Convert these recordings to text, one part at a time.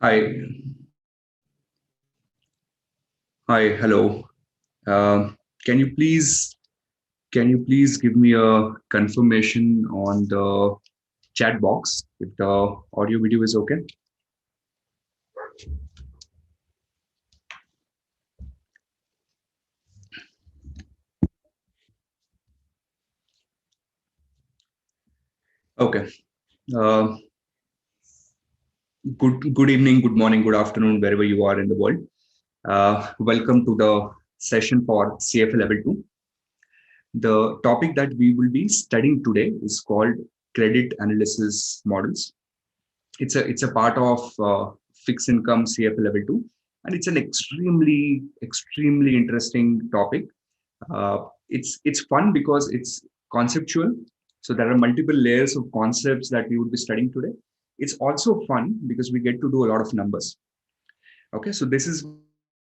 Hi, hello. Um, can you please give me a confirmation on the chat box if the audio video is okay? Okay. Uh, good evening, good morning, good afternoon, wherever you are in the world. Welcome to the session for CFA Level 2. The topic that we will be studying today is called credit analysis models. It's a part of fixed income CFA Level 2, and it's an extremely interesting topic. It's fun because it's conceptual. So there are multiple layers of concepts that we would be studying today. It's also fun because we get to do a lot of numbers. Okay, so this is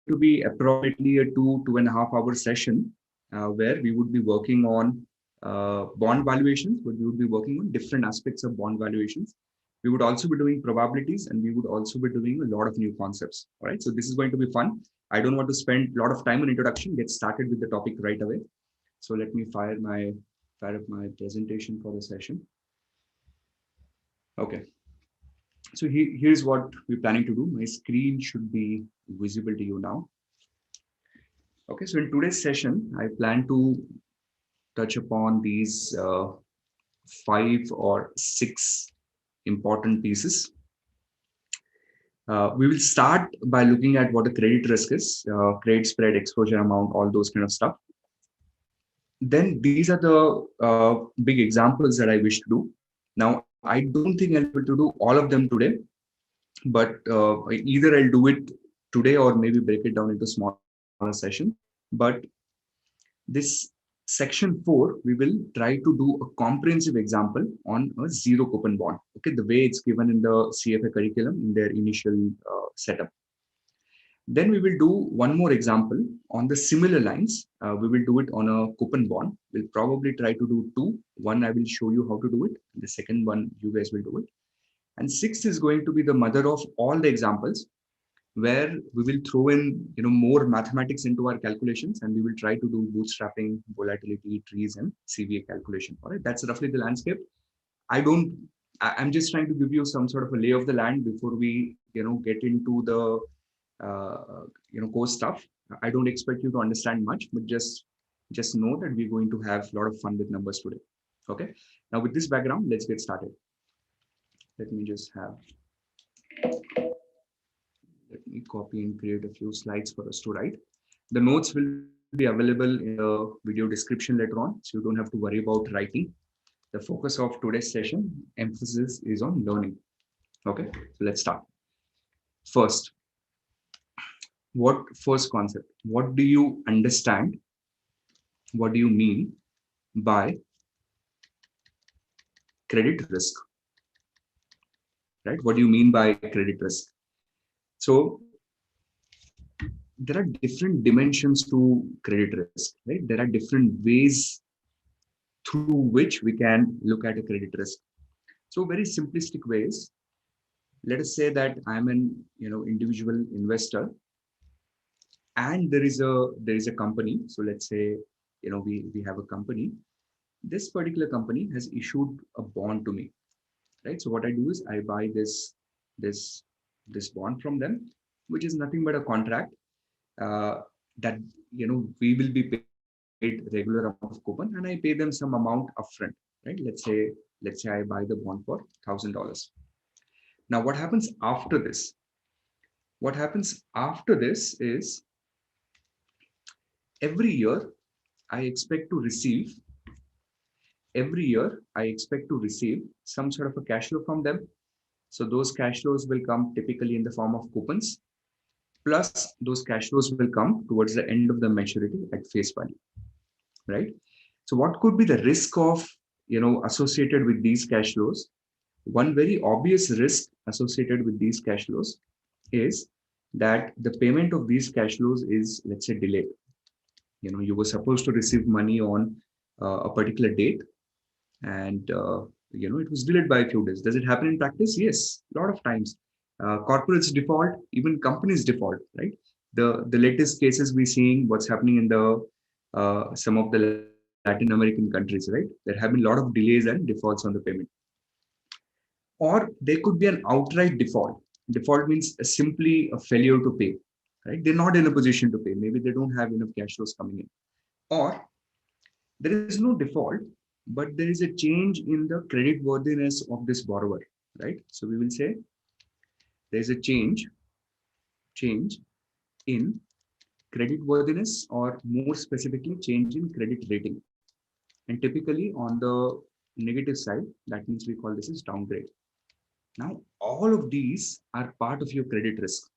to be approximately a 2.5 hour session where we would be working on bond valuations, but we would be working on different aspects of bond valuations. We would also be doing probabilities, and we would also be doing a lot of new concepts. All right, so this is going to be fun. I don't want to spend a lot of time on introduction. Get started with the topic right away. So let me fire up my presentation for the session. Okay. So here's what we're planning to do. My screen should be visible to you now. Okay, so in today's session, I plan to touch upon these 5 or 6 important pieces. We will start by looking at what a credit risk is, credit spread, exposure amount, all those kind of stuff. Then these are the big examples that I wish to do. Now, I don't think I'll be able to do all of them today, but either I'll do it today or maybe break it down into smaller sessions. But this section 4, we will try to do a comprehensive example on a zero coupon bond. Okay, the way it's given in the CFA curriculum in their initial setup. Then we will do one more example on the similar lines. We will do it on a coupon bond. We'll probably try to do 2. One, I will show you how to do it. The second one, you guys will do it. And 6th is going to be the mother of all the examples, where we will throw in more mathematics into our calculations, and we will try to do bootstrapping, volatility, trees, and CVA calculation. All right, that's roughly the landscape. I'm just trying to give you some sort of a lay of the land before we get into the course stuff. I don't expect you to understand much, but just know that we're going to have a lot of fun with numbers today. Okay, now with this background, let's get started. Let me just let me copy and create a few slides for us to write. The notes will be available in the video description later on, so you don't have to worry about writing. The focus of today's session, emphasis is on learning. Okay, so let's start. First concept? What do you understand? What do you mean by credit risk? Right? What do you mean by credit risk? So there are different dimensions to credit risk, right? There are different ways through which we can look at a credit risk. So very simplistic ways. Let us say that I'm an individual investor, and there is a company. So let's say we have a company. This particular company has issued a bond to me, right? So what I do is I buy this bond from them, which is nothing but a contract that we will be paid regular amount of coupon, and I pay them some amount upfront, right? Let's say I buy the bond for $1,000. Now, what happens after this? What happens after this is every year I expect to receive some sort of a cash flow from them. So those cash flows will come typically in the form of coupons, plus those cash flows will come towards the end of the maturity at face value, right? So what could be the risk of associated with these cash flows? One very obvious risk associated with these cash flows is that the payment of these cash flows is, let's say, delayed. You were supposed to receive money on a particular date, and it was delayed by a few days. Does it happen in practice? Yes, a lot of times. Corporates default, even companies default, right? The latest cases we're seeing what's happening in the some of the Latin American countries, right? There have been a lot of delays and defaults on the payment. Or there could be an outright default. Default means simply a failure to pay, right? They're not in a position to pay. Maybe they don't have enough cash flows coming in. Or there is no default, but there is a change in the credit worthiness of this borrower, right? So we will say there's a change in credit worthiness, or more specifically, change in credit rating. And typically on the negative side, that means we call this as downgrade. Now, all of these are part of your credit risk.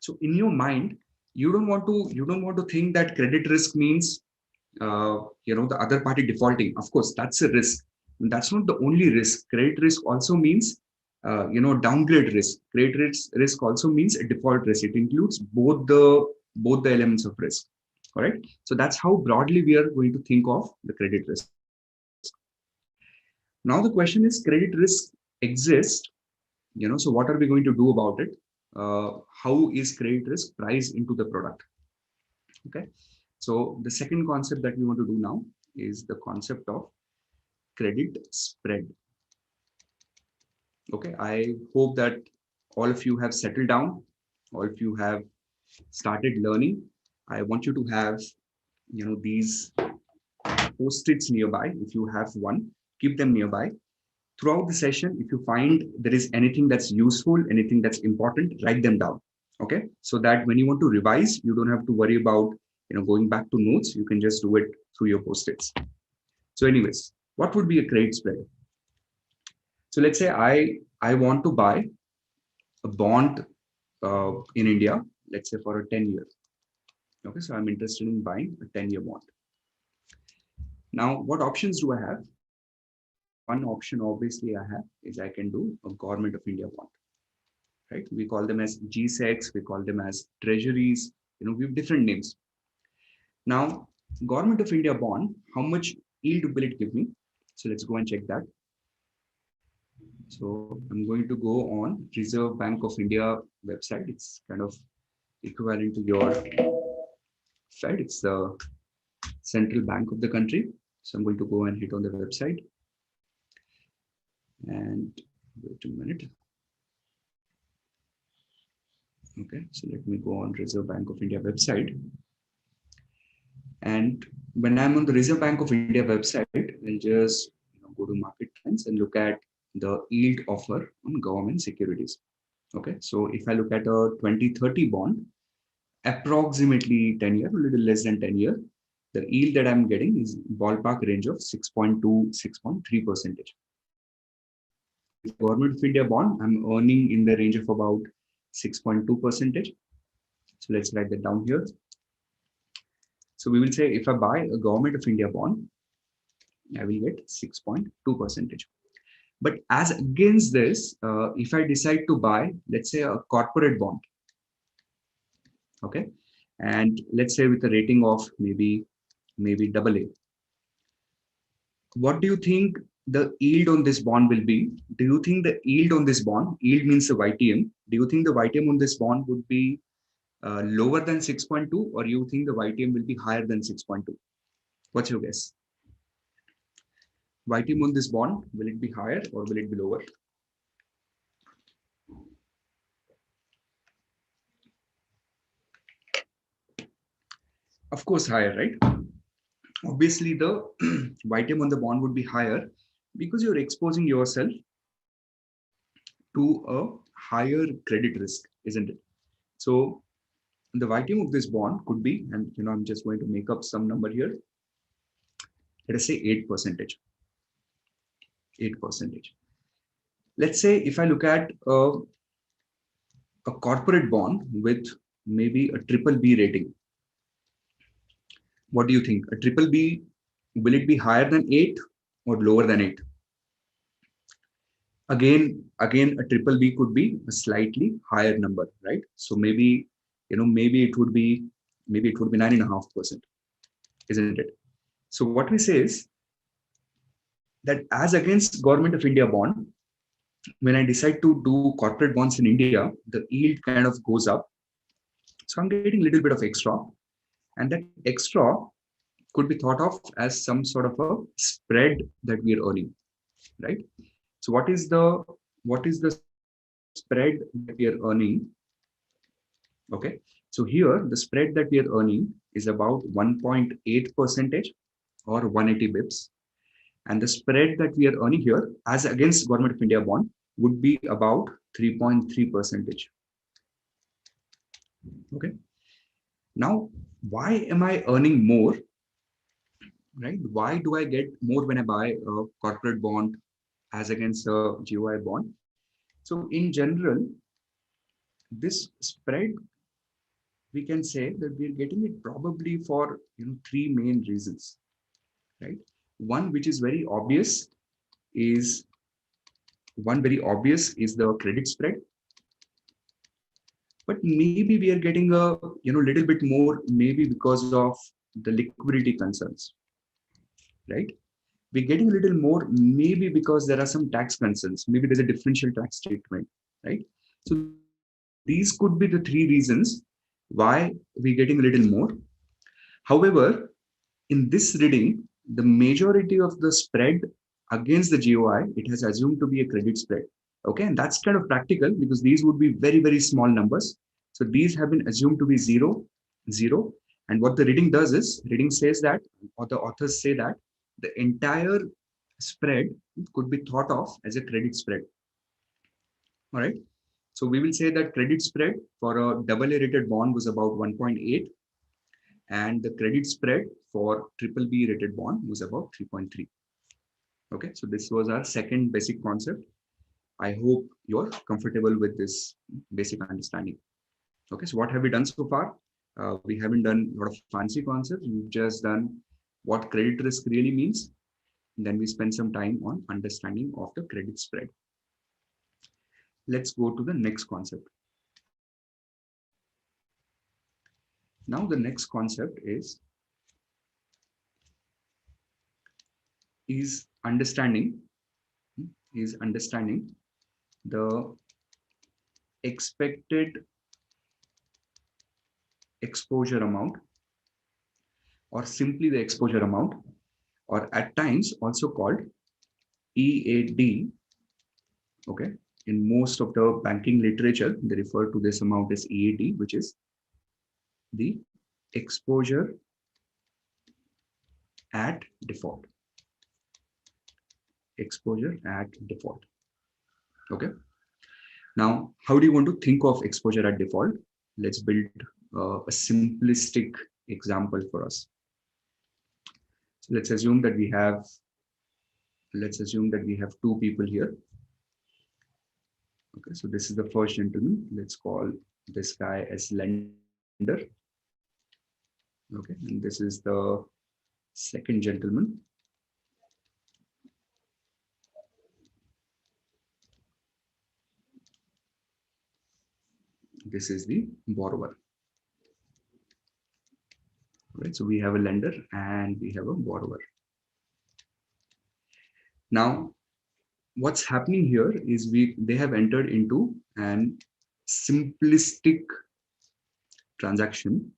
So in your mind, you don't want to think that credit risk means the other party defaulting. Of course, that's a risk. And that's not the only risk. Credit risk also means downgrade risk. Credit risk also means a default risk. It includes both the elements of risk. All right. So that's how broadly we are going to think of the credit risk. Now the question is, credit risk exists. So what are we going to do about it? How is credit risk priced into the product? Okay. So the second concept that we want to do now is the concept of credit spread. Okay. I hope that all of you have settled down. All of you have started learning. I want you to have, these post-its nearby. If you have one, keep them nearby. Throughout the session, if you find there is anything that's useful, anything that's important, write them down. Okay. So that when you want to revise, you don't have to worry about, going back to notes. You can just do it through your post-its. So anyways, what would be a credit spread? So let's say I want to buy a bond in India, let's say for a 10-year. Okay. So I'm interested in buying a 10-year bond. Now, what options do I have? One option obviously I have is I can do a Government of India bond, right? We call them as GSECs, we call them as treasuries, we have different names. Now, Government of India bond, how much yield will it give me? So let's go and check that. So I'm going to go on Reserve Bank of India website. It's kind of equivalent to your Fed. It's the central bank of the country. So I'm going to go and hit on the website. And wait a minute. Okay, so let me go on Reserve Bank of India website. And when I'm on the Reserve Bank of India website, I'll just go to market trends and look at the yield offer on government securities. Okay, so if I look at a 2030 bond, approximately 10 year, a little less than 10 year, the yield that I'm getting is ballpark range of 6.2, 6.3%. With Government of India bond, I'm earning in the range of about 6.2%. So let's write that down here. So we will say if I buy a Government of India bond, I will get 6.2%. But as against this, if I decide to buy, let's say a corporate bond, okay, and let's say with a rating of maybe AA, what do you think the yield on this bond will be? Do you think the yield on this bond, yield means the YTM, do you think the YTM on this bond would be lower than 6.2, or you think the YTM will be higher than 6.2? What's your guess? YTM on this bond, will it be higher or will it be lower? Of course, higher, right? Obviously, the YTM on the bond would be higher because you're exposing yourself to a higher credit risk, isn't it? So the YTM of this bond could be, and I'm just going to make up some number here. Let us say 8%. 8%. Let's say if I look at a corporate bond with maybe a triple B rating, what do you think? A triple B, will it be higher than 8 or lower than 8? Again, a triple B could be a slightly higher number, right? So maybe, maybe it would be 9.5%, isn't it? So what we say is, that as against Government of India bond, when I decide to do corporate bonds in India, the yield kind of goes up. So I'm getting a little bit of extra, and that extra could be thought of as some sort of a spread that we are earning, right? So what is the spread that we are earning? Okay, so here the spread that we are earning is about 1.8 percentage or 180 bips, and the spread that we are earning here as against Government of India bond would be about 3.3 percentage. Okay, now why am I earning more, right? Why do I get more when I buy a corporate bond as against a GOI bond? So in general, this spread, we can say that we're getting it probably for three main reasons, right? One which is very obvious is the credit spread, but maybe we are getting a little bit more maybe because of the liquidity concerns, right? We're getting a little more maybe because there are some tax concerns, maybe there's a differential tax treatment, right? So these could be the three reasons why we're getting a little more. However, in this reading, the majority of the spread against the GOI, it has assumed to be a credit spread. Okay, and that's kind of practical because these would be very, very small numbers. So these have been assumed to be zero, zero. And what the reading does is, reading says that, or the authors say that, the entire spread could be thought of as a credit spread. All right. So we will say that credit spread for a double A rated bond was about 1.8, and the credit spread for triple B rated bond was about 3.3. Okay, so this was our second basic concept. I hope you're comfortable with this basic understanding. Okay, so what have we done so far? We haven't done a lot of fancy concepts. We've just done what credit risk really means. And then we spend some time on understanding of the credit spread. Let's go to the next concept. Now the next concept is understanding the expected exposure amount, or simply the exposure amount, or at times also called EAD. Okay, in most of the banking literature, they refer to this amount as EAD, which is the exposure at default. Exposure at default. Okay. Now, how do you want to think of exposure at default? Let's build a simplistic example for us. So let's assume that we have two people here. Okay, so this is the first gentleman. Let's call this guy as lender. Okay, and this is the second gentleman. This is the borrower. Right, so we have a lender and we have a borrower. Now, what's happening here is they have entered into an simplistic transaction,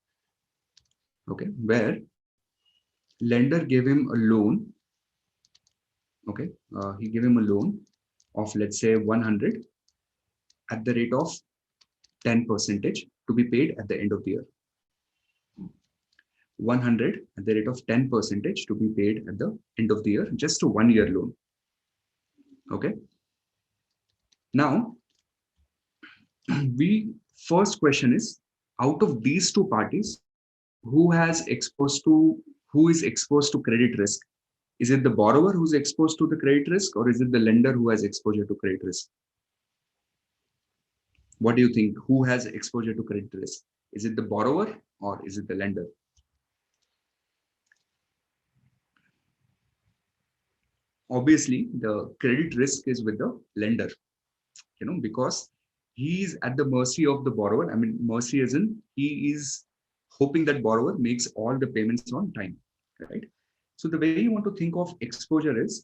okay, where lender gave him a loan. Okay, he gave him a loan of, let's say, 100 at the rate of 10% to be paid at the end of the year. 100 at the rate of 10% to be paid at the end of the year, just a 1 year loan. Okay. Now, first question is, out of these two parties, who is exposed to credit risk? Is it the borrower who's exposed to the credit risk, or is it the lender who has exposure to credit risk? What do you think? Who has exposure to credit risk? Is it the borrower or is it the lender? Obviously, the credit risk is with the lender, because he's at the mercy of the borrower. I mean, mercy as in he is hoping that borrower makes all the payments on time, right? So the way you want to think of exposure is,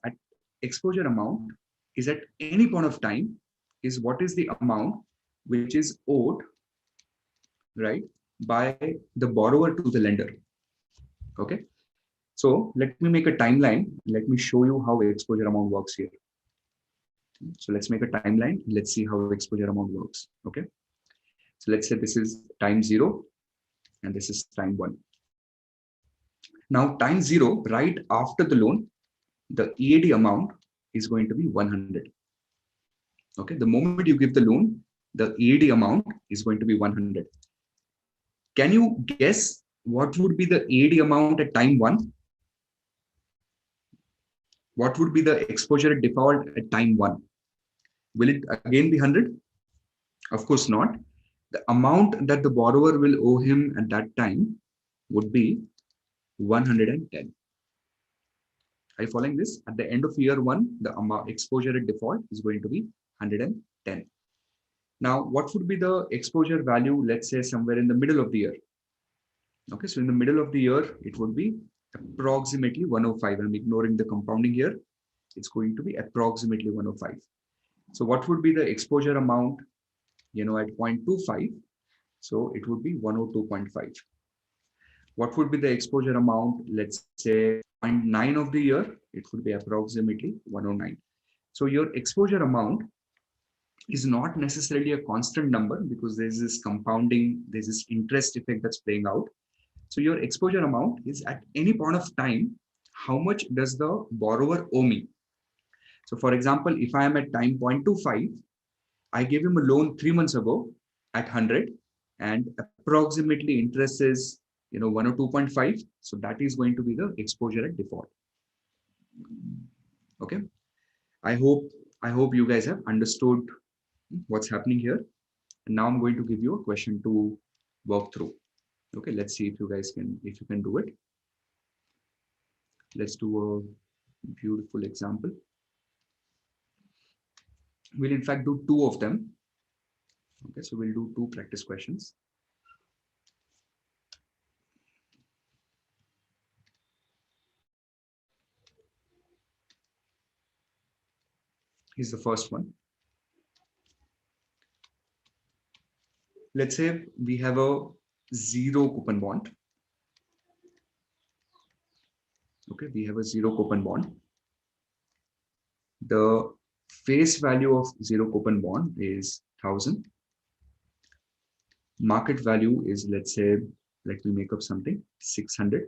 exposure amount is at any point of time is what is the amount which is owed, right, by the borrower to the lender. Okay. So let me make a timeline. Let me show you how exposure amount works here. So let's make a timeline. Let's see how exposure amount works. Okay. So let's say this is time 0 and this is time 1. Now time 0, right after the loan, the EAD amount is going to be 100. Okay. The moment you give the loan, the EAD amount is going to be 100. Can you guess what would be the EAD amount at time 1? What would be the exposure at default at time 1? Will it again be 100? Of course not. The amount that the borrower will owe him at that time would be 110. Are you following this? At the end of year 1, the amount exposure at default is going to be 110. Now, what would be the exposure value, let's say somewhere in the middle of the year? Okay, so in the middle of the year, it would be approximately 105. I'm ignoring the compounding here. It's going to be approximately 105. So what would be the exposure amount, at 0.25? So it would be 102.5. What would be the exposure amount, let's say 0.9 of the year? It would be approximately 109. So your exposure amount is not necessarily a constant number because there's this compounding, there's this interest effect that's playing out. So your exposure amount is at any point of time, how much does the borrower owe me? So for example, if I am at time 0.25, I gave him a loan 3 months ago at 100 and approximately interest is 102.5. So that is going to be the exposure at default. Okay. I hope you guys have understood what's happening here. And now I'm going to give you a question to work through. Okay, let's see if you can do it. Let's do a beautiful example. We'll in fact do 2 of them. Okay, so we'll do 2 practice questions. Here's the first one. Let's say we have a 0 coupon bond. Okay, we have a 0 coupon bond. The face value of 0 coupon bond is 1,000. Market value is, let's say, let me make up something, 600.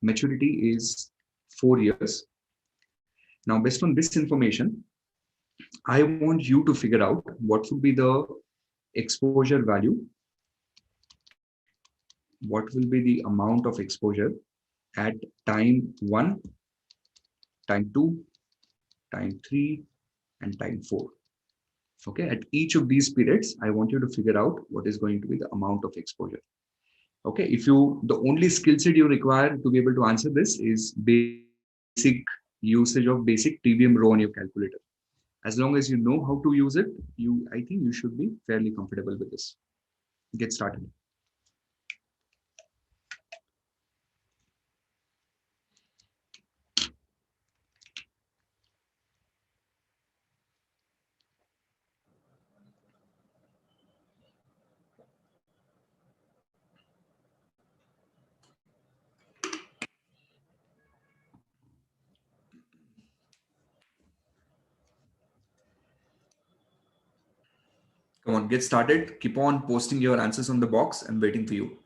Maturity is 4 years. Now, based on this information, I want you to figure out what would be the exposure value, what will be the amount of exposure at time 1, time 2, time 3, and time 4. Okay, at each of these periods, I want you to figure out what is going to be the amount of exposure. Okay, the only skill set you require to be able to answer this is basic usage of basic TVM row on your calculator. As long as you know how to use it, I think you should be fairly comfortable with this. Get started. Come on, get started. Keep on posting your answers on the box. I'm waiting for you.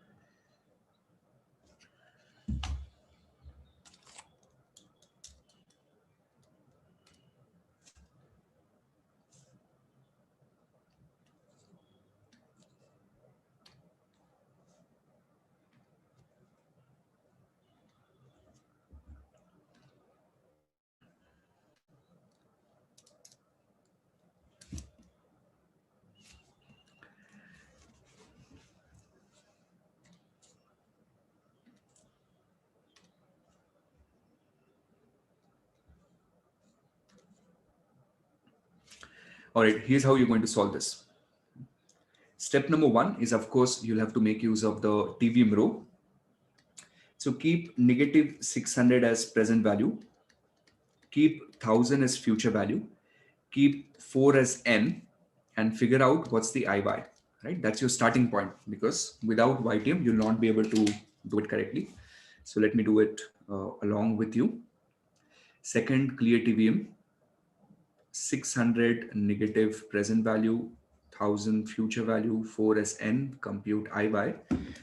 All right, here's how you're going to solve this. Step number 1 is, of course, you'll have to make use of the TVM row. So keep negative 600 as present value. keep 1000 as future value, keep 4 as n, and figure out what's the IY, right? That's your starting point, because without YTM, you'll not be able to do it correctly. So let me do it along with you. Second, clear TVM, 600 negative present value, 1000 future value, 4 as n, compute IY.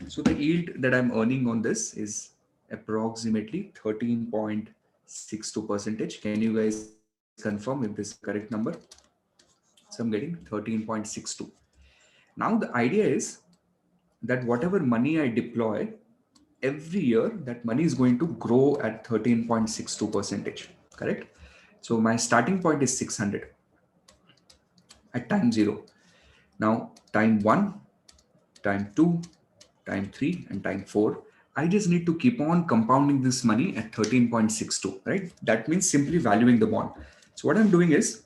So the yield that I'm earning on this is approximately 13.62 percentage. Can you guys confirm if this is the correct number? So I'm getting 13.62. Now the idea is that whatever money I deploy every year, that money is going to grow at 13.62 percentage, correct? So my starting point is 600 at time 0. Now time 1, time 2, time 3, and time 4, I just need to keep on compounding this money at 13.62, right? That means simply valuing the bond. So what I'm doing is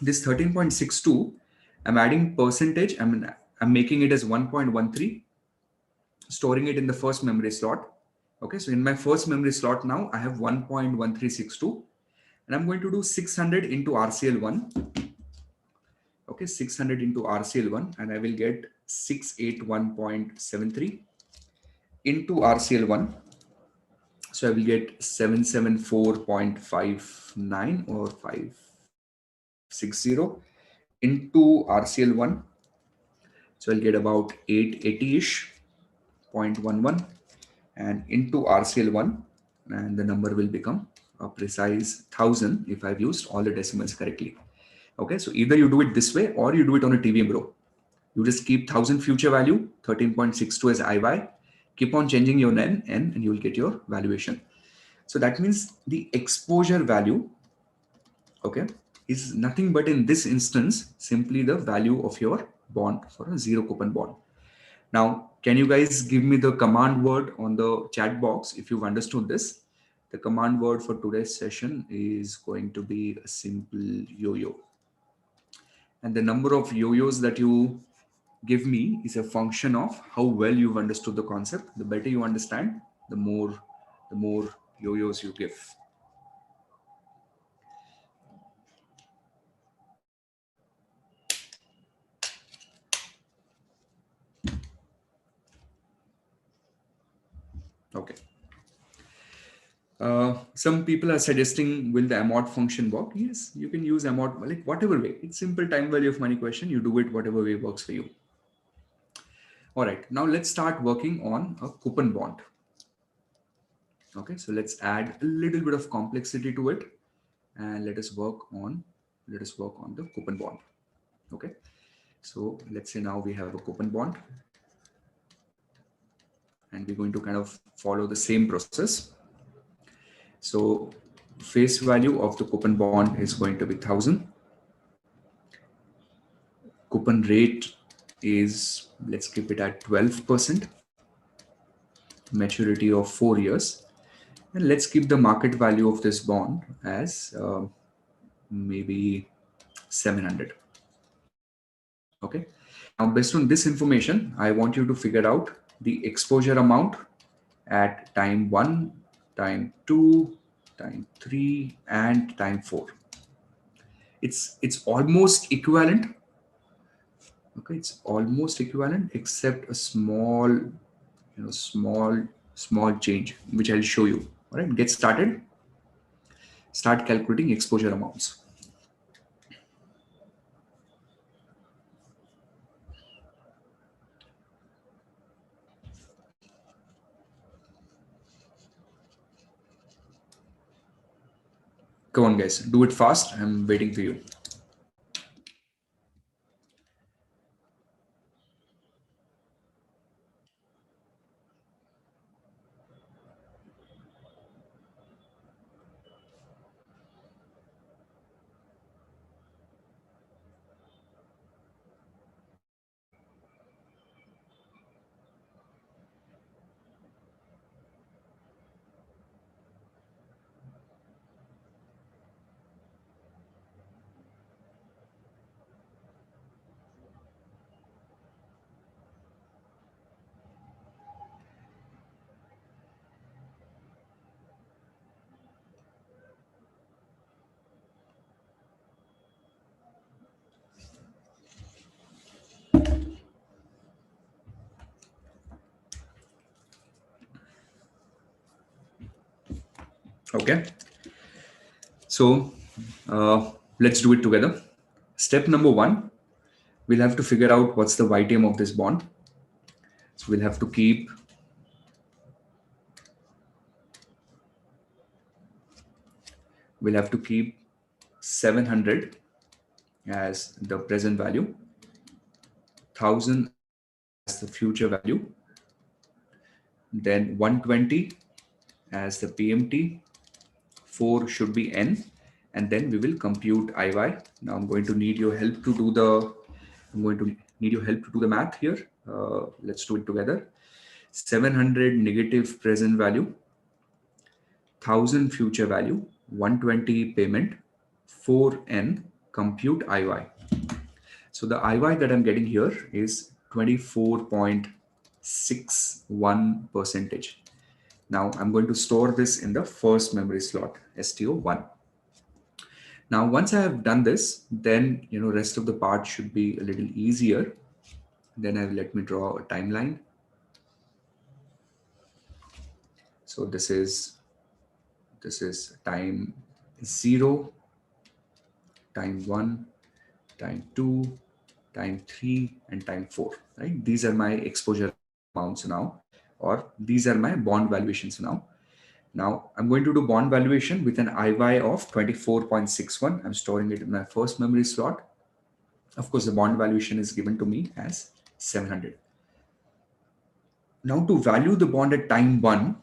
this 13.62, I'm adding percentage. I'm making it as 1.13, storing it in the first memory slot. Okay, so in my first memory slot now, I have 1.1362, and I'm going to do 600 into RCL1. Okay, 600 into RCL1, and I will get 681.73 into RCL1. So I will get 774.59 or 560 into RCL1. So I'll get about 880-ish, 0.11, and into RCL1, and the number will become a precise 1000 if I've used all the decimals correctly. Okay, so either you do it this way or you do it on a TVM row. You just keep 1000 future value, 13.62 as IY, keep on changing your N, and you will get your valuation. So that means the exposure value, okay, is nothing but in this instance, simply the value of your bond for a zero coupon bond. Now, can you guys give me the command word on the chat box if you've understood this? The command word for today's session is going to be a simple yo-yo. And the number of yo-yos that you give me is a function of how well you've understood the concept. The better you understand, the more yo-yos you give. Okay. Some people are suggesting, will the amort function work? Yes, you can use amort, like whatever way. It's simple time value of money question. You do it whatever way works for you. All right, now let's start working on a coupon bond. Okay, so let's add a little bit of complexity to it, and let us work on the coupon bond. Okay, so let's say now we have a coupon bond, and we're going to kind of follow the same process. So face value of the coupon bond is going to be 1000. Coupon rate is, let's keep it at 12%. Maturity of 4 years. And let's keep the market value of this bond as maybe 700. Okay. Now, based on this information, I want you to figure out the exposure amount at time 1, time 2, time 3, and time 4. It's almost equivalent. Okay, it's almost equivalent except a small, small change, which I'll show you. All right, get started. Start calculating exposure amounts. Come on, guys, do it fast. I'm waiting for you. Okay. So let's do it together. Step number one, we'll have to figure out what's the YTM of this bond. So we'll have to keep 700 as the present value, 1000 as the future value, then 120 as the PMT, 4 should be N, and then we will compute IY. Now I'm going to need your help to do the math here. Let's do it together. 700 negative present value, 1000 future value, 120 payment, 4N compute IY. So the IY that I'm getting here is 24.61 percentage. Now I'm going to store this in the first memory slot, STO1. Now, once I have done this, then, rest of the part should be a little easier. Then let me draw a timeline. So this is time 0, time 1, time 2, time 3, and time 4, right? These are my exposure amounts now, or these are my bond valuations now. Now I'm going to do bond valuation with an IY of 24.61. I'm storing it in my first memory slot. Of course, the bond valuation is given to me as 700. Now to value the bond at time 1,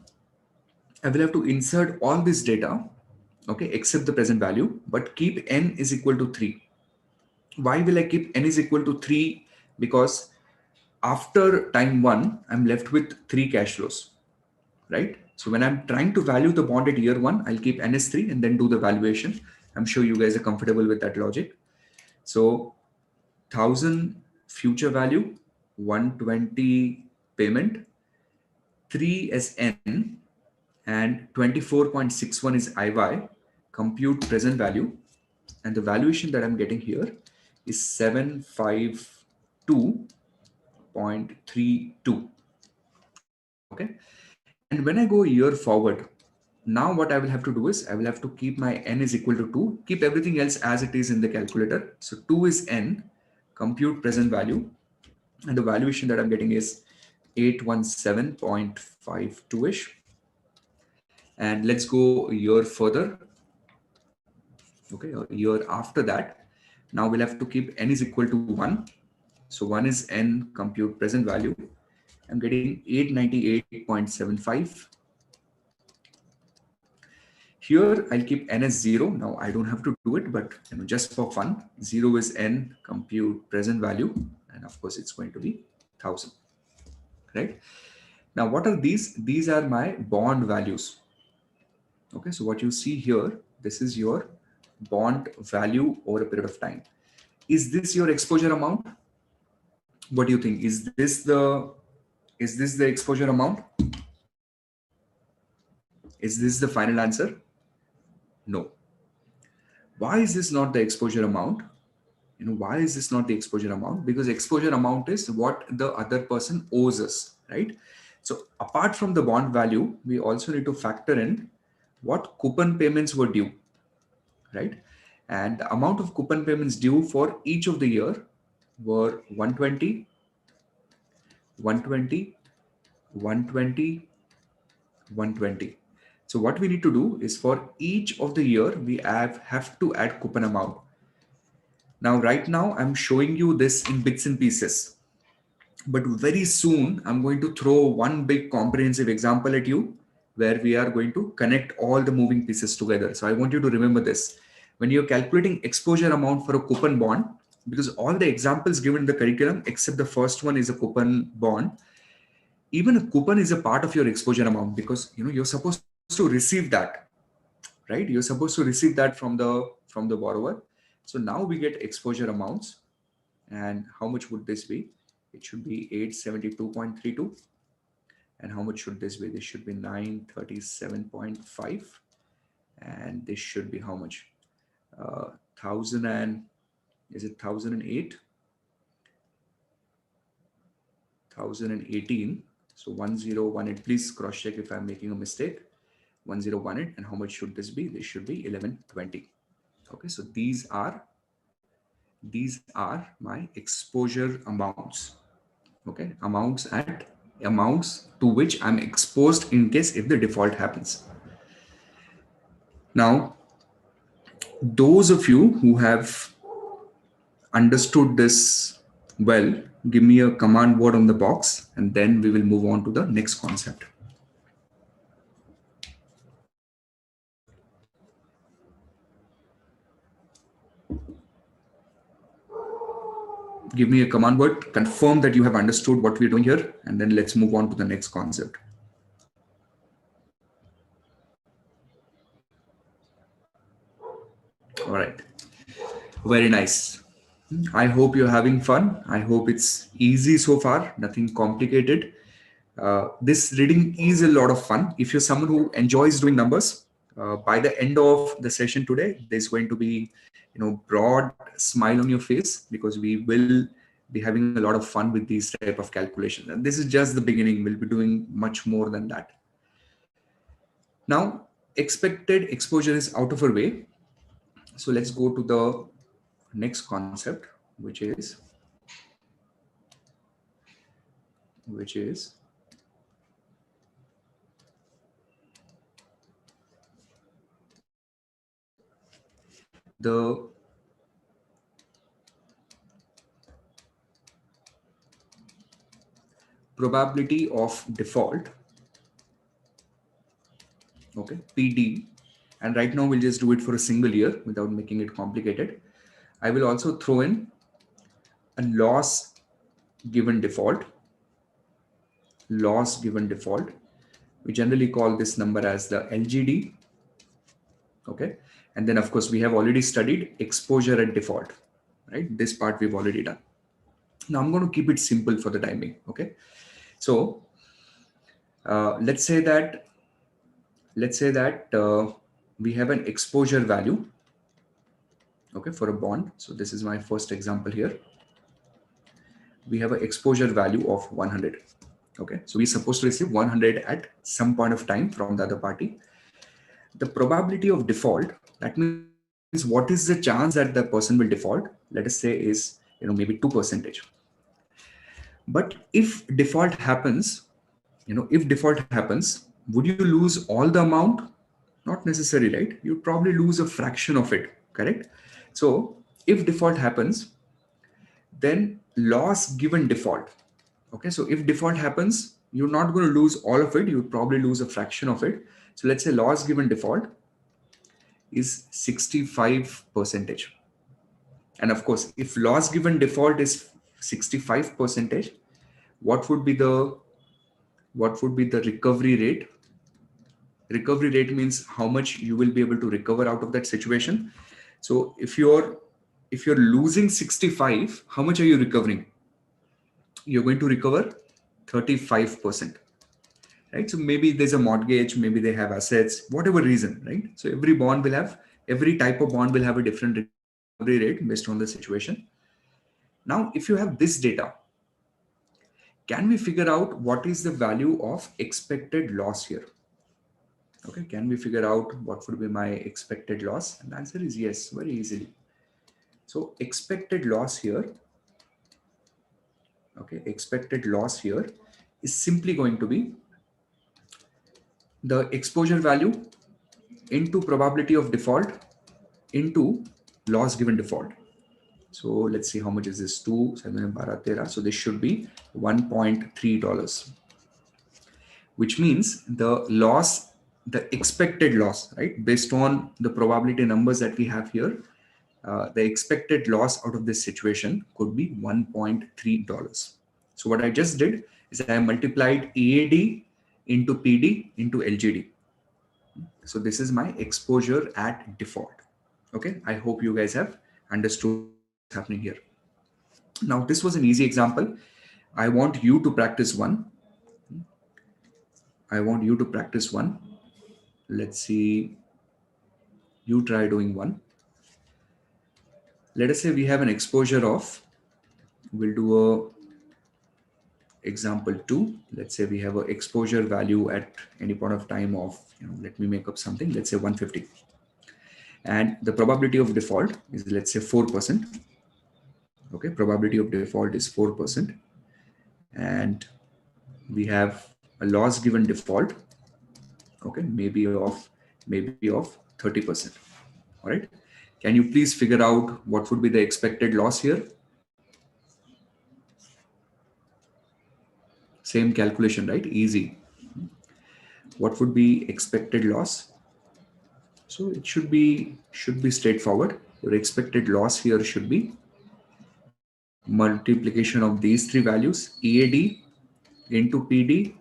I will have to insert all this data, okay, except the present value, but keep n is equal to 3. Why will I keep n is equal to 3? Because after time 1, I'm left with 3 cash flows, right? So when I'm trying to value the bond at year 1, I'll keep n as 3 and then do the valuation. I'm sure you guys are comfortable with that logic. So 1000 future value, 120 payment, 3 as n, and 24.61 is IY, compute present value, and the valuation that I'm getting here is 752.32. Okay. And when I go a year forward, now what I will have to do is I will have to keep my n is equal to 2, keep everything else as it is in the calculator. So 2 is n, compute present value, and the valuation that I'm getting is 817.52ish. And let's go a year further. Okay, a year after that, now we'll have to keep n is equal to 1. So 1 is n, compute present value. I'm getting 898.75. Here I'll keep n as 0. Now I don't have to do it, but just for fun, 0 is n, compute present value, and of course it's going to be 1000. Right? Now what are these? These are my bond values. Okay, so what you see here, this is your bond value over a period of time. Is this your exposure amount? What do you think? Is this the exposure amount? Is this the final answer? No. Why is this not the exposure amount? Why is this not the exposure amount? Because exposure amount is what the other person owes us, right? So apart from the bond value, we also need to factor in what coupon payments were due, right? And the amount of coupon payments due for each of the year were 120, 120, 120, 120. So what we need to do is for each of the year, we have to add coupon amount. Now, right now, I'm showing you this in bits and pieces. But very soon, I'm going to throw one big comprehensive example at you where we are going to connect all the moving pieces together. So I want you to remember this. When you're calculating exposure amount for a coupon bond, because all the examples given in the curriculum, except the first one is a coupon bond, even a coupon is a part of your exposure amount because you're supposed to receive that, right? You're supposed to receive that from the borrower. So now we get exposure amounts, and how much would this be? It should be 872.32. And how much should this be? This should be 937.5. And this should be how much? 1000 and is it 1008? 1018. So 1018. Please cross check if I'm making a mistake. 1018. And how much should this be? This should be 1120. Okay, so these are my exposure amounts. Okay, amounts to which I'm exposed in case if the default happens. Now, those of you who have understood this well, give me a command word on the box, and then we will move on to the next concept. Give me a command word, confirm that you have understood what we're doing here, and then let's move on to the next concept. All right. Very nice. I hope you're having fun. I hope it's easy so far, nothing complicated. This reading is a lot of fun. If you're someone who enjoys doing numbers, by the end of the session today, there's going to be, broad smile on your face, because we will be having a lot of fun with these type of calculations. And this is just the beginning. We'll be doing much more than that. Now, expected exposure is out of our way. So let's go to the next concept, which is the probability of default, okay, PD. And right now we'll just do it for a single year without making it complicated. I will also throw in a loss given default. We generally call this number as the LGD. Okay. And then of course we have already studied exposure at default, right? This part we've already done. Now I'm going to keep it simple for the timing. Okay. So let's say that we have an exposure value, okay, for a bond. So this is my first example here. We have an exposure value of 100. Okay, so we're supposed to receive 100 at some point of time from the other party. The probability of default, that means what is the chance that the person will default, let us say, is maybe 2%. But if default happens, would you lose all the amount? Not necessarily, right? You'd probably lose a fraction of it, correct? So if default happens, then loss given default. Okay, so if default happens, you're not going to lose all of it. You'd probably lose a fraction of it. So let's say loss given default is 65%. And of course, if loss given default is 65%, what would be the recovery rate? Recovery rate means how much you will be able to recover out of that situation. So if you're losing 65, how much are you recovering? You're going to recover 35%, right? So maybe there's a mortgage, maybe they have assets, whatever reason, right? So every type of bond will have a different recovery rate based on the situation. Now, if you have this data, can we figure out what is the value of expected loss here? Okay, can we figure out what would be my expected loss? And the answer is yes, very easily. So expected loss here, okay, expected loss here is simply going to be the exposure value into probability of default into loss given default. So let's see how much is this, 2, 7, 12, 13. So this should be $1.3, which means the expected loss, right? Based on the probability numbers that we have here, the expected loss out of this situation could be $1.3. So what I just did is I multiplied EAD into PD into LGD. So this is my exposure at default. Okay, I hope you guys have understood what's happening here. Now, this was an easy example. I want you to practice one. Let's see. You try doing one. Let us say we have an exposure of, we'll do example 2, let's say we have an exposure value at any point of time of, let me make up something, let's say 150. And the probability of default is, let's say, 4%. Okay, probability of default is 4%. And we have a loss given default, okay, maybe of 30%. All right. Can you please figure out what would be the expected loss here? Same calculation, right? Easy. What would be expected loss? So it should be straightforward. Your expected loss here should be multiplication of these three values, EAD into PD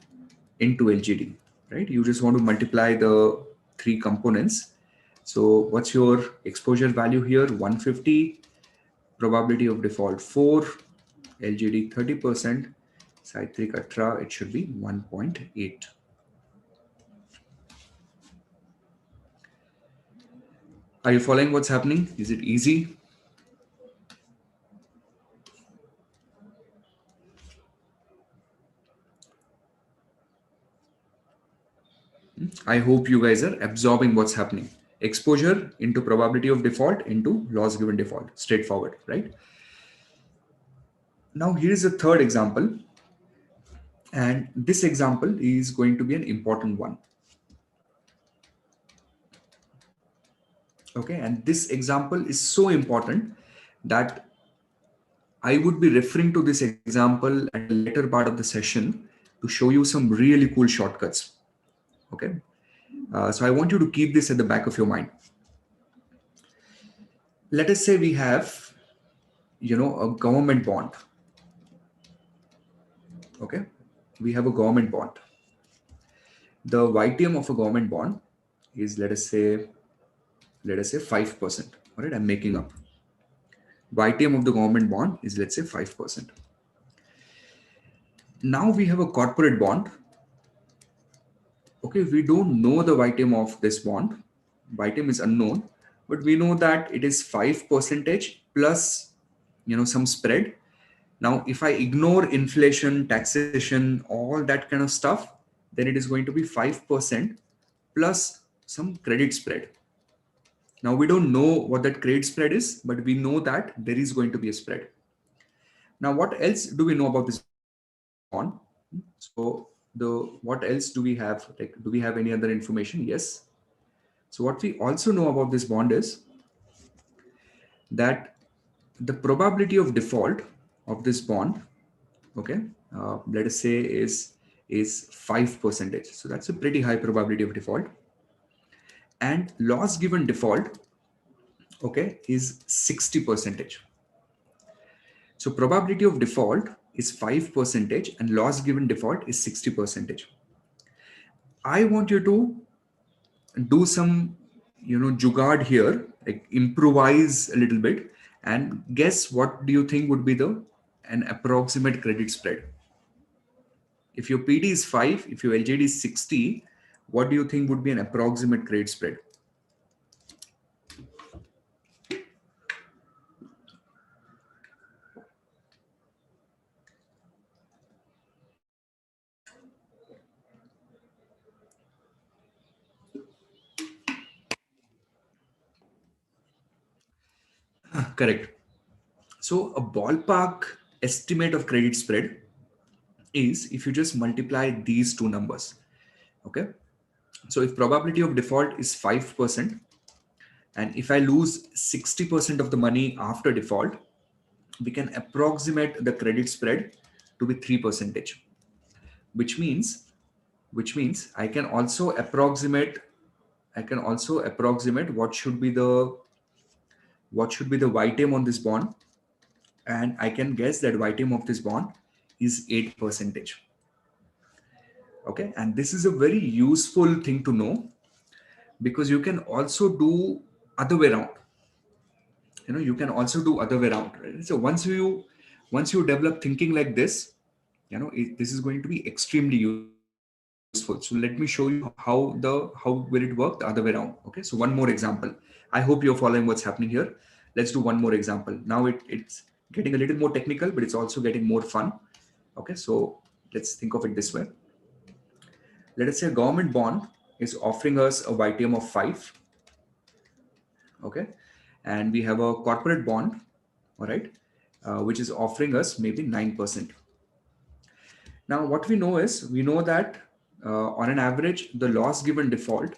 into LGD, right? You just want to multiply the three components. So what's your exposure value here? 150, probability of default 4, LGD 30%, side 3 katra, it should be 1.8. Are you following what's happening? Is it easy? I hope you guys are absorbing what's happening. Exposure into probability of default into loss given default. Straightforward, right? Now here is a third example. And this example is going to be an important one. Okay, and this example is so important that I would be referring to this example at a later part of the session to show you some really cool shortcuts. Okay, so I want you to keep this at the back of your mind. Let us say we have, a government bond. Okay, we have a government bond. The YTM of a government bond is, let us say 5%. All right, I'm making up. YTM of the government bond is, let's say, 5%. Now we have a corporate bond. Okay, we don't know the YTM of this bond. YTM is unknown, but we know that it is 5% plus, some spread. Now, if I ignore inflation, taxation, all that kind of stuff, then it is going to be 5% plus some credit spread. Now, we don't know what that credit spread is, but we know that there is going to be a spread. Now, what else do we know about this bond? So what else do we have? Like, do we have any other information? Yes. So what we also know about this bond is that the probability of default of this bond, okay, let us say is 5%. So that's a pretty high probability of default. And loss given default, okay, is 60%. So probability of default is 5% and loss given default is 60%. I want you to do some, jugaad here, like improvise a little bit and guess what do you think would be an approximate credit spread. If your PD is 5, if your LGD is 60, what do you think would be an approximate credit spread? Correct. So a ballpark estimate of credit spread is if you just multiply these two numbers. Okay. So if probability of default is 5%, and if I lose 60% of the money after default, we can approximate the credit spread to be 3%, which means I can also approximate what should be the YTM on this bond, and I can guess that YTM of this bond is 8%. Okay, and this is a very useful thing to know because you can also do other way around. You can also do other way around. Right? So once you develop thinking like this, this is going to be extremely useful. So let me show you how will it work the other way around. Okay, so one more example. I hope you're following what's happening here. Let's do one more example. Now it's getting a little more technical, but it's also getting more fun. Okay, so Let's think of it this way. Let us say a government bond is offering us a YTM of 5. Okay. And we have a corporate bond, all right, which is offering us maybe 9%. Now, what we know is we know that on an average, the loss given default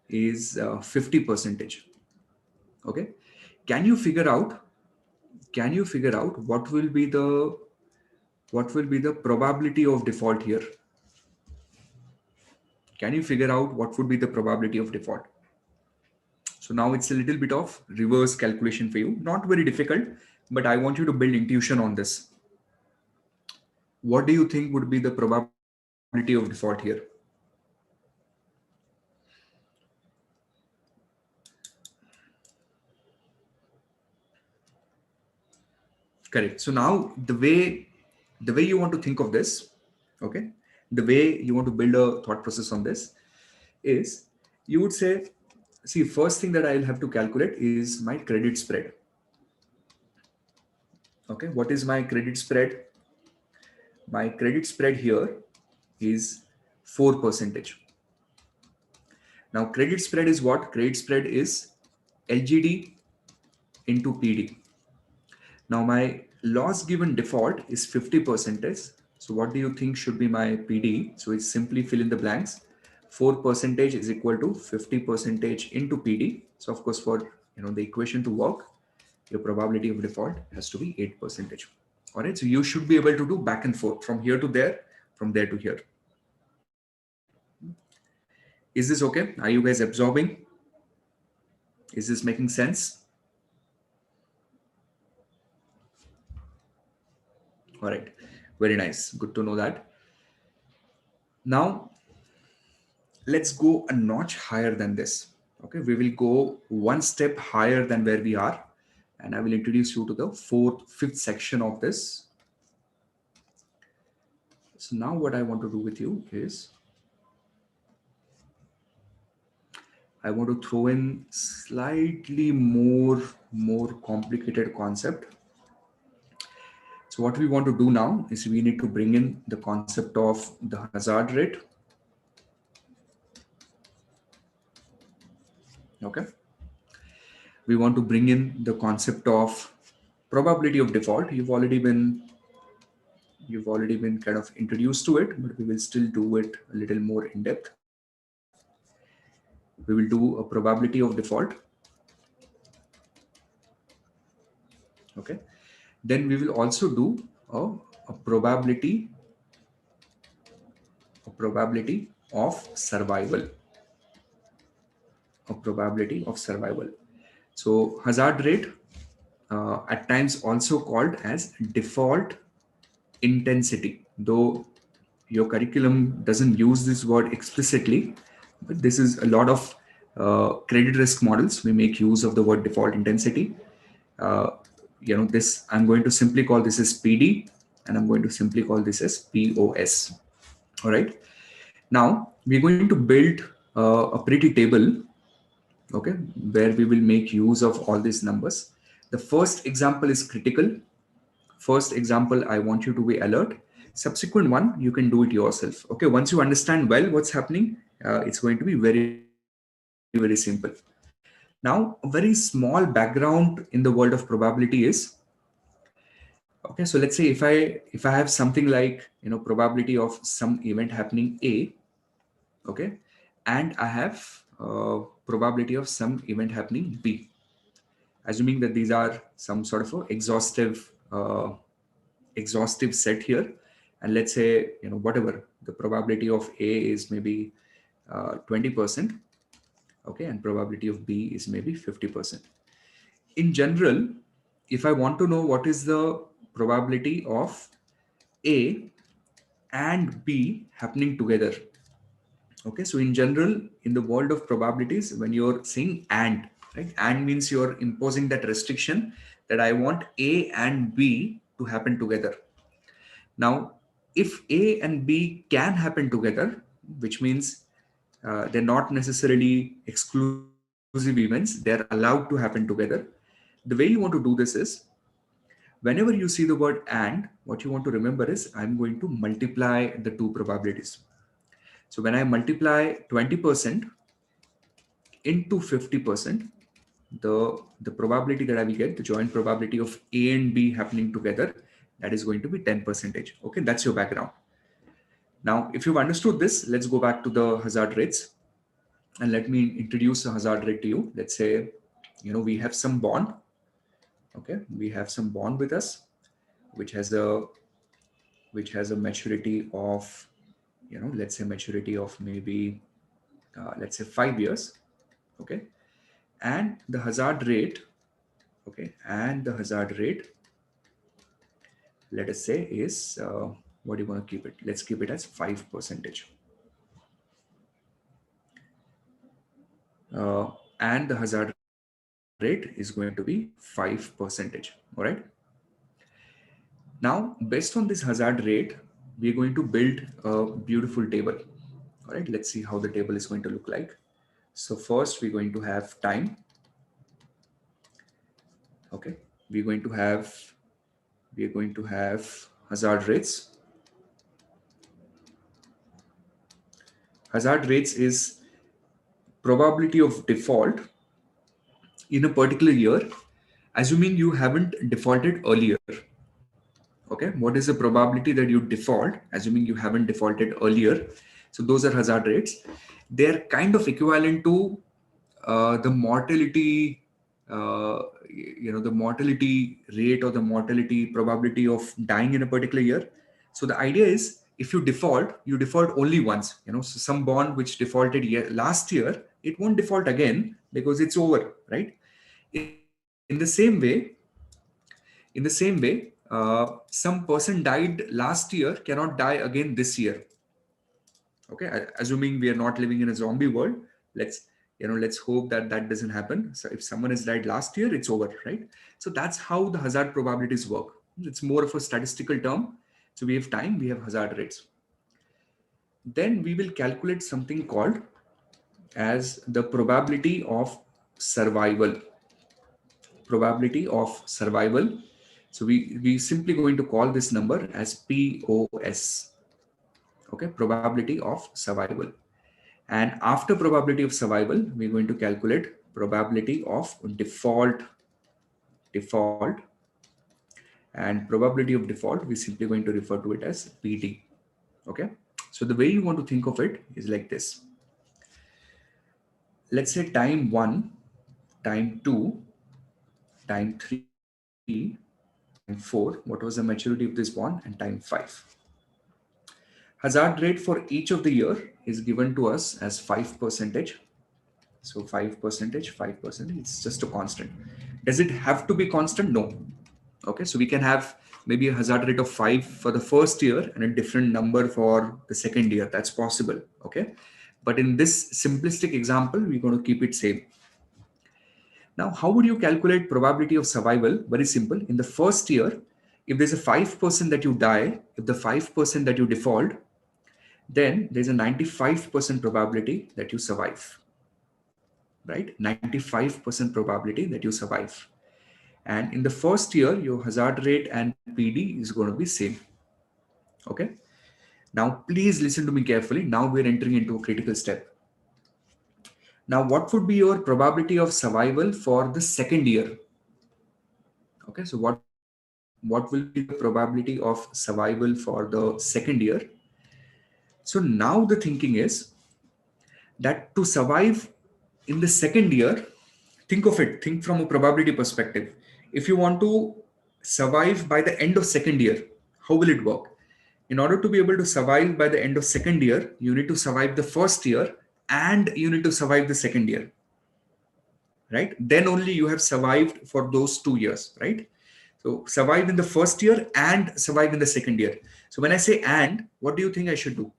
is 50 percentage. Okay. Can you figure out? Can you figure out what will be the probability of default here? Can you figure out what would be the probability of default? So now it's a little bit of reverse calculation for you. Not very difficult, but I want you to build intuition on this. What do you think would be the probability of default here? Correct. So now the way you want to think of this, okay, the way you want to build a thought process on this is you would say, see, first thing that I'll have to calculate is my credit spread. Okay, what is my credit spread? My credit spread here is 4%. Now, credit spread is what? Credit spread is LGD into PD. Now, my loss given default is 50%. So, what do you think should be my PD? So, it's simply fill in the blanks. 4% is equal to 50% into PD. So, of course, for the equation to work, your probability of default has to be 8%. All right. So, you should be able to do back and forth from here to there, from there to here. Is this okay? Are you guys absorbing? Is this making sense? All right. Very nice. Good to know that. Now, let's go a notch higher than this. Okay. We will go one step higher than where we are. And I will introduce you to the fifth section of this. So now what I want to do with you is I want to throw in slightly more complicated concept. So what we want to do now is we need to bring in the concept of the hazard rate. Okay. We want to bring in the concept of probability of default. You've already been kind of introduced to it, but we will still do it a little more in depth. We will do a probability of default. Okay. Then we will also do a probability of survival. A probability of survival. So hazard rate, at times also called as default intensity, though your curriculum doesn't use this word explicitly, but this is a lot of credit risk models. We make use of the word default intensity. This I'm going to simply call this as PD, and I'm going to simply call this as POS. All right. Now we're going to build a pretty table, okay, where we will make use of all these numbers. The first example is critical. First example, I want you to be alert. Subsequent one, you can do it yourself. Okay, once you understand well what's happening, it's going to be very, very simple. Now, a very small background in the world of probability is, okay, so let's say if I have something like probability of some event happening A, okay, and I have probability of some event happening B, assuming that these are some sort of exhaustive set here, and let's say whatever the probability of A is maybe 20%, okay, and probability of B is maybe 50%. In general, if I want to know what is the probability of A and B happening together, okay, so in general, in the world of probabilities, when you're saying and, right, and means you're imposing that restriction that I want A and B to happen together. Now, if A and B can happen together, which means they're not necessarily exclusive events, they're allowed to happen together. The way you want to do this is Whenever you see the word and, what you want to remember is I'm going to multiply the two probabilities. So when I multiply 20% into 50%, the probability that I will get, the joint probability of A and B happening together, that is going to be 10%. Okay, that's your background. Now, if you've understood this, let's go back to the hazard rates and let me introduce a hazard rate to you. Let's say, we have some bond. Okay, we have some bond with us, which has a maturity of, let's say maturity of maybe, let's say 5 years. Okay, and the hazard rate, okay, and the hazard rate, let us say is, what do you want to keep it? Let's keep it as 5%. And the hazard rate is going to be 5%. All right. Now, based on this hazard rate, we're going to build a beautiful table. All right. Let's see how the table is going to look like. So first, we're going to have time. Okay. We're going to have hazard rates. Hazard rates is probability of default in a particular year, assuming you haven't defaulted earlier. Okay, what is the probability that you default, assuming you haven't defaulted earlier? So those are hazard rates. They're kind of equivalent to the mortality, the mortality rate or the mortality probability of dying in a particular year. So the idea is, if you default only once. So some bond which defaulted last year, it won't default again because it's over, right? In the same way, some person died last year cannot die again this year. Okay, assuming we are not living in a zombie world, let's hope that that doesn't happen. So if someone has died last year, it's over, right? So that's how the hazard probabilities work. It's more of a statistical term. So we have time, we have hazard rates. Then we will calculate something called as the probability of survival. Probability of survival. So we simply going to call this number as POS. Okay, probability of survival. And after probability of survival, we're going to calculate probability of default. And probability of default, we're simply going to refer to it as PD. Okay, so the way you want to think of it is like this. Let's say time 1, time 2, time 3, time 4, what was the maturity of this bond, and time 5. Hazard rate for each of the year is given to us as 5%. So 5%, 5%, it's just a constant. Does it have to be constant? No. Okay, so we can have maybe a hazard rate of 5 for the first year and a different number for the second year. That's possible. Okay, but in this simplistic example, we're going to keep it same. Now, how would you calculate probability of survival? Very simple. In the first year, if there's a 5% that you die, if the 5% that you default, then there's a 95% probability that you survive, right? 95% probability that you survive. And in the first year, your hazard rate and PD is going to be same. Okay. Now, please listen to me carefully. Now we're entering into a critical step. Now, what would be your probability of survival for the second year? Okay. So what will be the probability of survival for the second year? So now the thinking is that to survive in the second year, think from a probability perspective. If you want to survive by the end of second year, how will it work? In order to be able to survive by the end of second year, you need to survive the first year and you need to survive the second year, right? Then only you have survived for those 2 years, right? So survive in the first year and survive in the second year. So when I say and, what do you think I should do?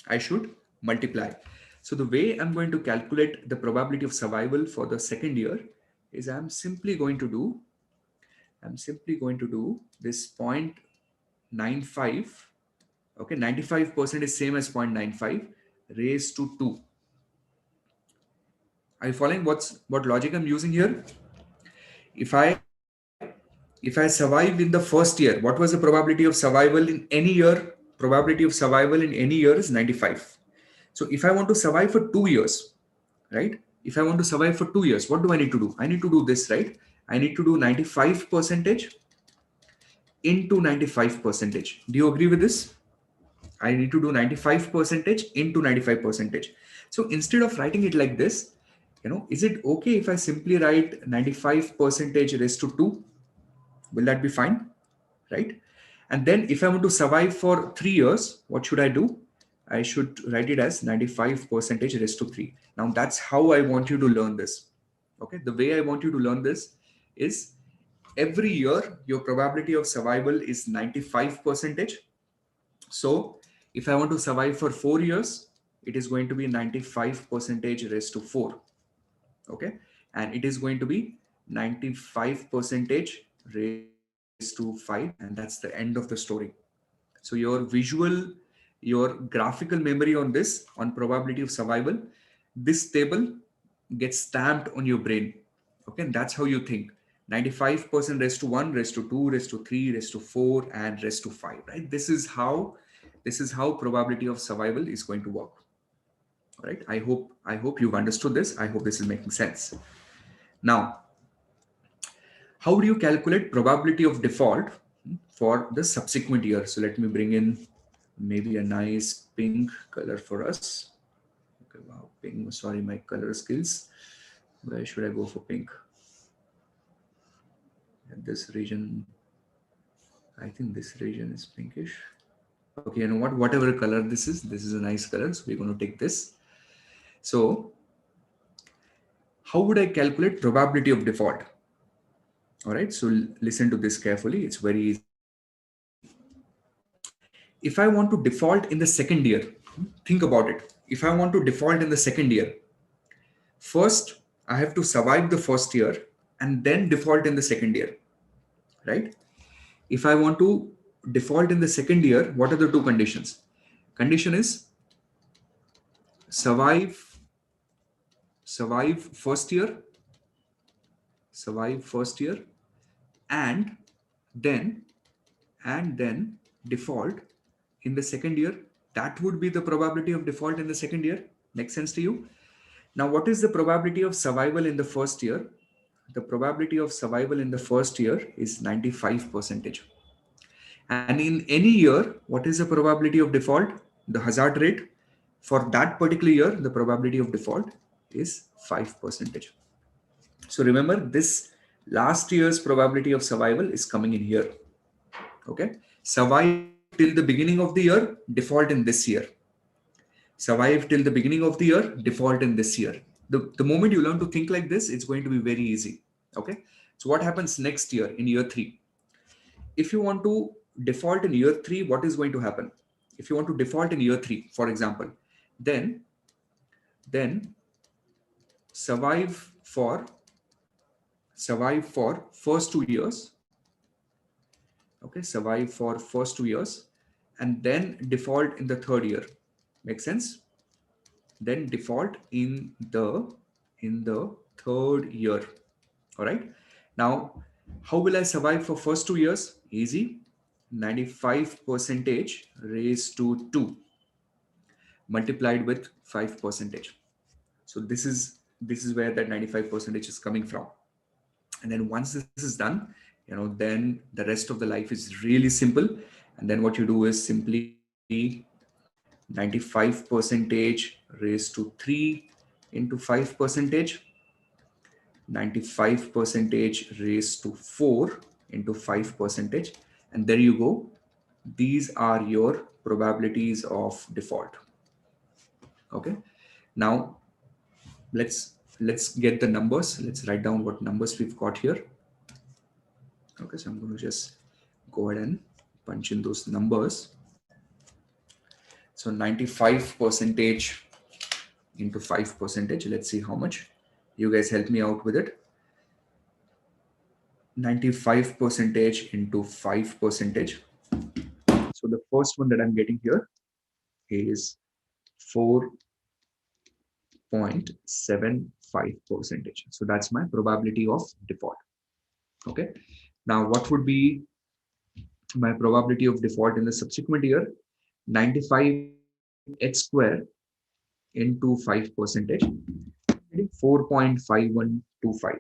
I should multiply. So the way I'm going to calculate the probability of survival for the second year is I'm simply going to do this 0.95. Okay, 95% is same as 0.95 raised to 2. Are you following what logic I'm using here? if I survive in the first year, what was the probability of survival in any year? Probability of survival in any year is 95. So if I want to survive for 2 years, right? If I want to survive for 2 years, what do I need to do? I need to do this, right? I need to do 95 percentage into 95 percentage. Do you agree with this? I need to do 95 percentage into 95 percentage. So instead of writing it like this, is it okay if I simply write 95 percentage raised to 2? Will that be fine? Right? And then if I want to survive for 3 years, what should I do? I should write it as 95 percentage raised to 3. Now that's how I want you to learn this. Okay. The way I want you to learn this is every year, your probability of survival is 95 percentage. So if I want to survive for 4 years, it is going to be 95 percentage raised to 4. Okay. And it is going to be 95 percentage raised to 5. And that's the end of the story. So your graphical memory on this, on probability of survival, this table gets stamped on your brain. Okay. And that's how you think. 95% raised to 1, raised to 2, raised to 3, raised to 4, and raised to 5, right? This is how probability of survival is going to work. All right. I hope you've understood this. I hope this is making sense. Now, how do you calculate probability of default for the subsequent year? So let me bring in maybe a nice pink color for us. Okay, wow, pink. Sorry, my color skills. Where should I go for pink? This region, I think this region is pinkish. Okay, you know what? Whatever color this is a nice color. So we're going to take this. So how would I calculate probability of default? All right, so listen to this carefully. It's very easy. If I want to default in the second year, think about it. If I want to default in the second year, first I have to survive the first year and then default in the second year, right? If I want to default in the second year, what are the two conditions? Condition is survive, survive first year, survive first year, and then default in the second year. That would be the probability of default in the second year. Makes sense to you? Now, what is the probability of survival in the first year? The probability of survival in the first year is 95 percentage. And in any year, what is the probability of default? The hazard rate for that particular year, the probability of default is 5 percentage. So remember, this last year's probability of survival is coming in here. Okay. Survive till the beginning of the year, default in this year. Survive till the beginning of the year, default in this year. The moment you learn to think like this, it's going to be very easy. Okay. So what happens next year in year 3? If you want to default in year 3, what is going to happen? If you want to default in year 3, for example, then survive for first 2 years. Okay, survive for first 2 years and then default in the third year. Make sense? Then default in the third year. All right. Now, how will I survive for first 2 years? Easy. 95 percentage raised to 2 multiplied with 5 percentage. So this is where that 95 percentage is coming from. And then once this is done, then the rest of the life is really simple. And then what you do is simply 95 percentage raised to 3 into 5 percentage, 95 percentage raised to 4 into 5 percentage. And there you go. These are your probabilities of default. Okay. Now let's get the numbers. Let's write down what numbers we've got here. Okay, so I'm going to just go ahead and punch in those numbers. So 95 percentage into 5 percentage. Let's see how much. You guys help me out with it. 95 percentage into 5 percentage. So the first one that I'm getting here is 4.75 percentage. So that's my probability of default. Okay. Now, what would be my probability of default in the subsequent year? 95x square into 5%, getting 4.5125.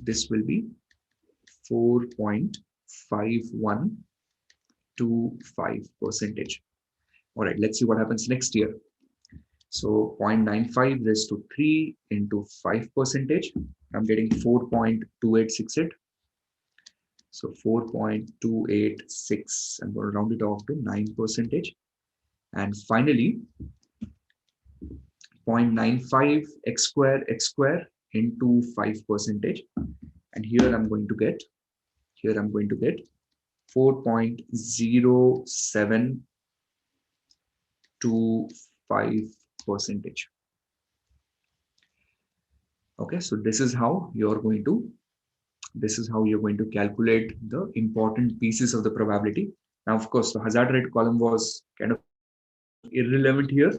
This will be 4.5125%. All right, let's see what happens next year. So 0.95 raised to 3 into 5%. I'm getting 4.2868. So 4.286. I'm going to round it off to 9%. And finally, 0.95 x square into 5%. And here I'm going to get 4.0725%. Okay, so this is how you're going to calculate the important pieces of the probability. Now, of course, the hazard rate column was kind of irrelevant here.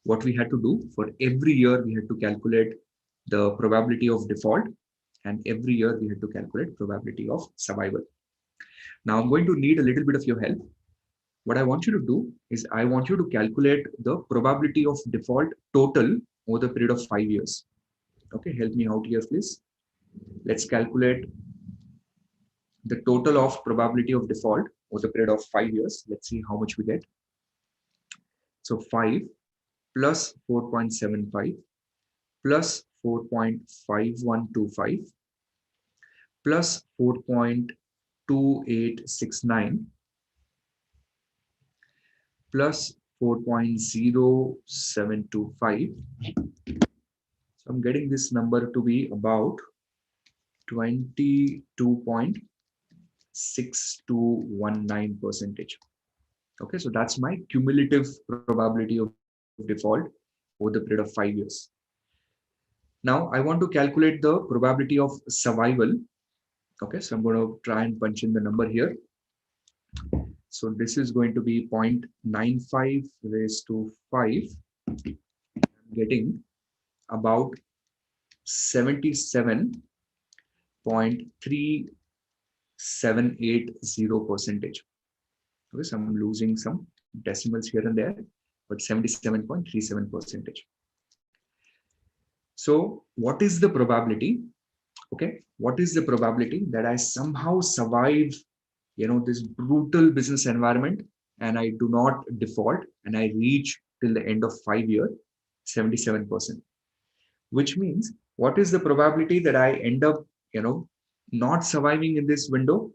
What we had to do for every year, we had to calculate the probability of default, and every year we had to calculate probability of survival. Now I'm going to need a little bit of your help. What I want you to do is I want you to calculate the probability of default total over the period of 5 years. Okay, help me out here, please. Let's calculate the total of probability of default over the period of 5 years. Let's see how much we get. So 5 plus 4.75 plus 4.5125 plus 4.2869 plus 4.0725. So I'm getting this number to be about 22.6219%. Okay, so that's my cumulative probability of default over the period of 5 years. Now I want to calculate the probability of survival. Okay, so I'm going to try and punch in the number here. So this is going to be 0.95 raised to 5. I'm getting about 77.3780%. Okay, so I'm losing some decimals here and there, but 77.37%. So what is the probability? Okay, what is the probability that I somehow survive, this brutal business environment and I do not default and I reach till the end of 5 years? 77%. Which means what is the probability that I end up, not surviving in this window?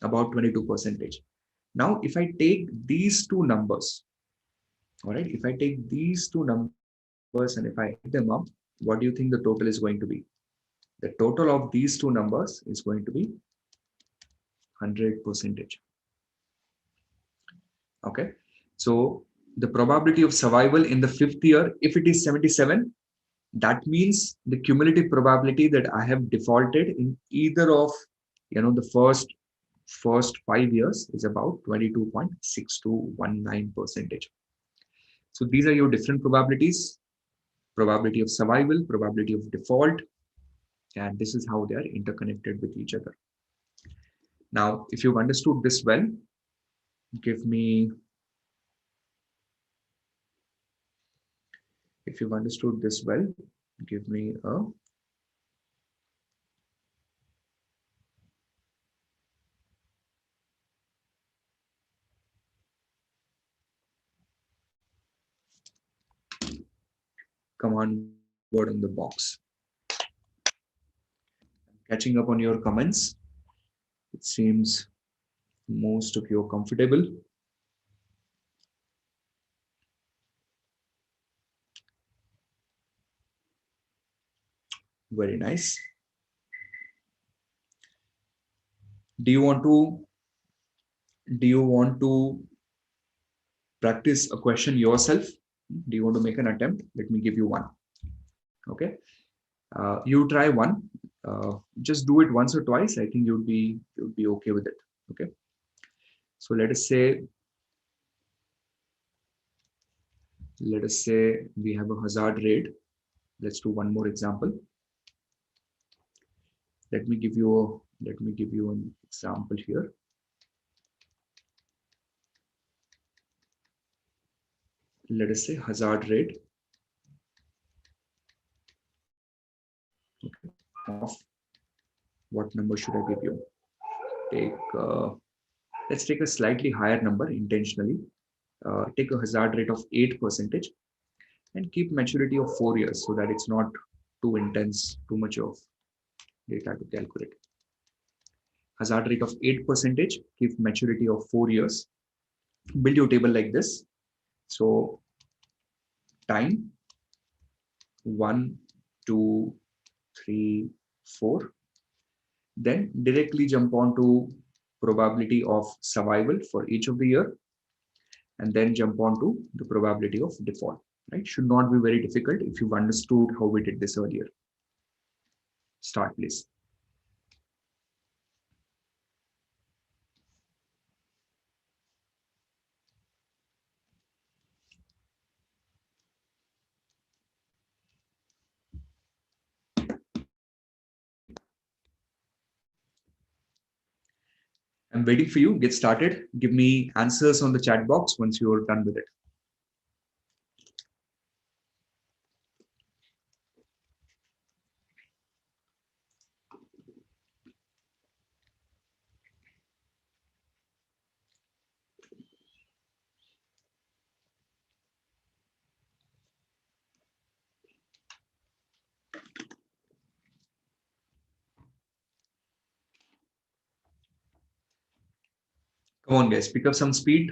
About 22%. Now, if I take these two numbers, all right, if I take these two numbers and if I add them up, what do you think the total is going to be? The total of these two numbers is going to be 100%. Okay, so the probability of survival in the 5th year, if it is 77, that means the cumulative probability that I have defaulted in either of the first 5 years is about 22.6219%. So these are your different probabilities: probability of survival, probability of default, and this is how they are interconnected with each other. Now, if you've understood this well, give me, if you've understood this well, give me a command word in the box. Catching up on your comments. It seems most of you are comfortable. Very nice. Do you want to practice a question yourself? Do you want to make an attempt? Let me give you one. Okay. You try one. Just do it once or twice. I think you'd be okay with it. Okay. So let us say we have a hazard rate. Let's do one more example. Let me give you an example here. Let us say hazard rate, okay, of what number should I give you? Take let's take a slightly higher number intentionally. Take a hazard rate of 8% and keep maturity of 4 years so that it's not too intense, too much of data to calculate. Hazard rate of 8%, keep maturity of 4 years. Build your table like this. So time 1, 2, 3, 4. Then directly jump on to probability of survival for each of the year, and then jump on to the probability of default. Right? Should not be very difficult if you've understood how we did this earlier. Start, please. I'm waiting for you. Get started. Give me answers on the chat box once you're done with it. Come on, guys. Pick up some speed.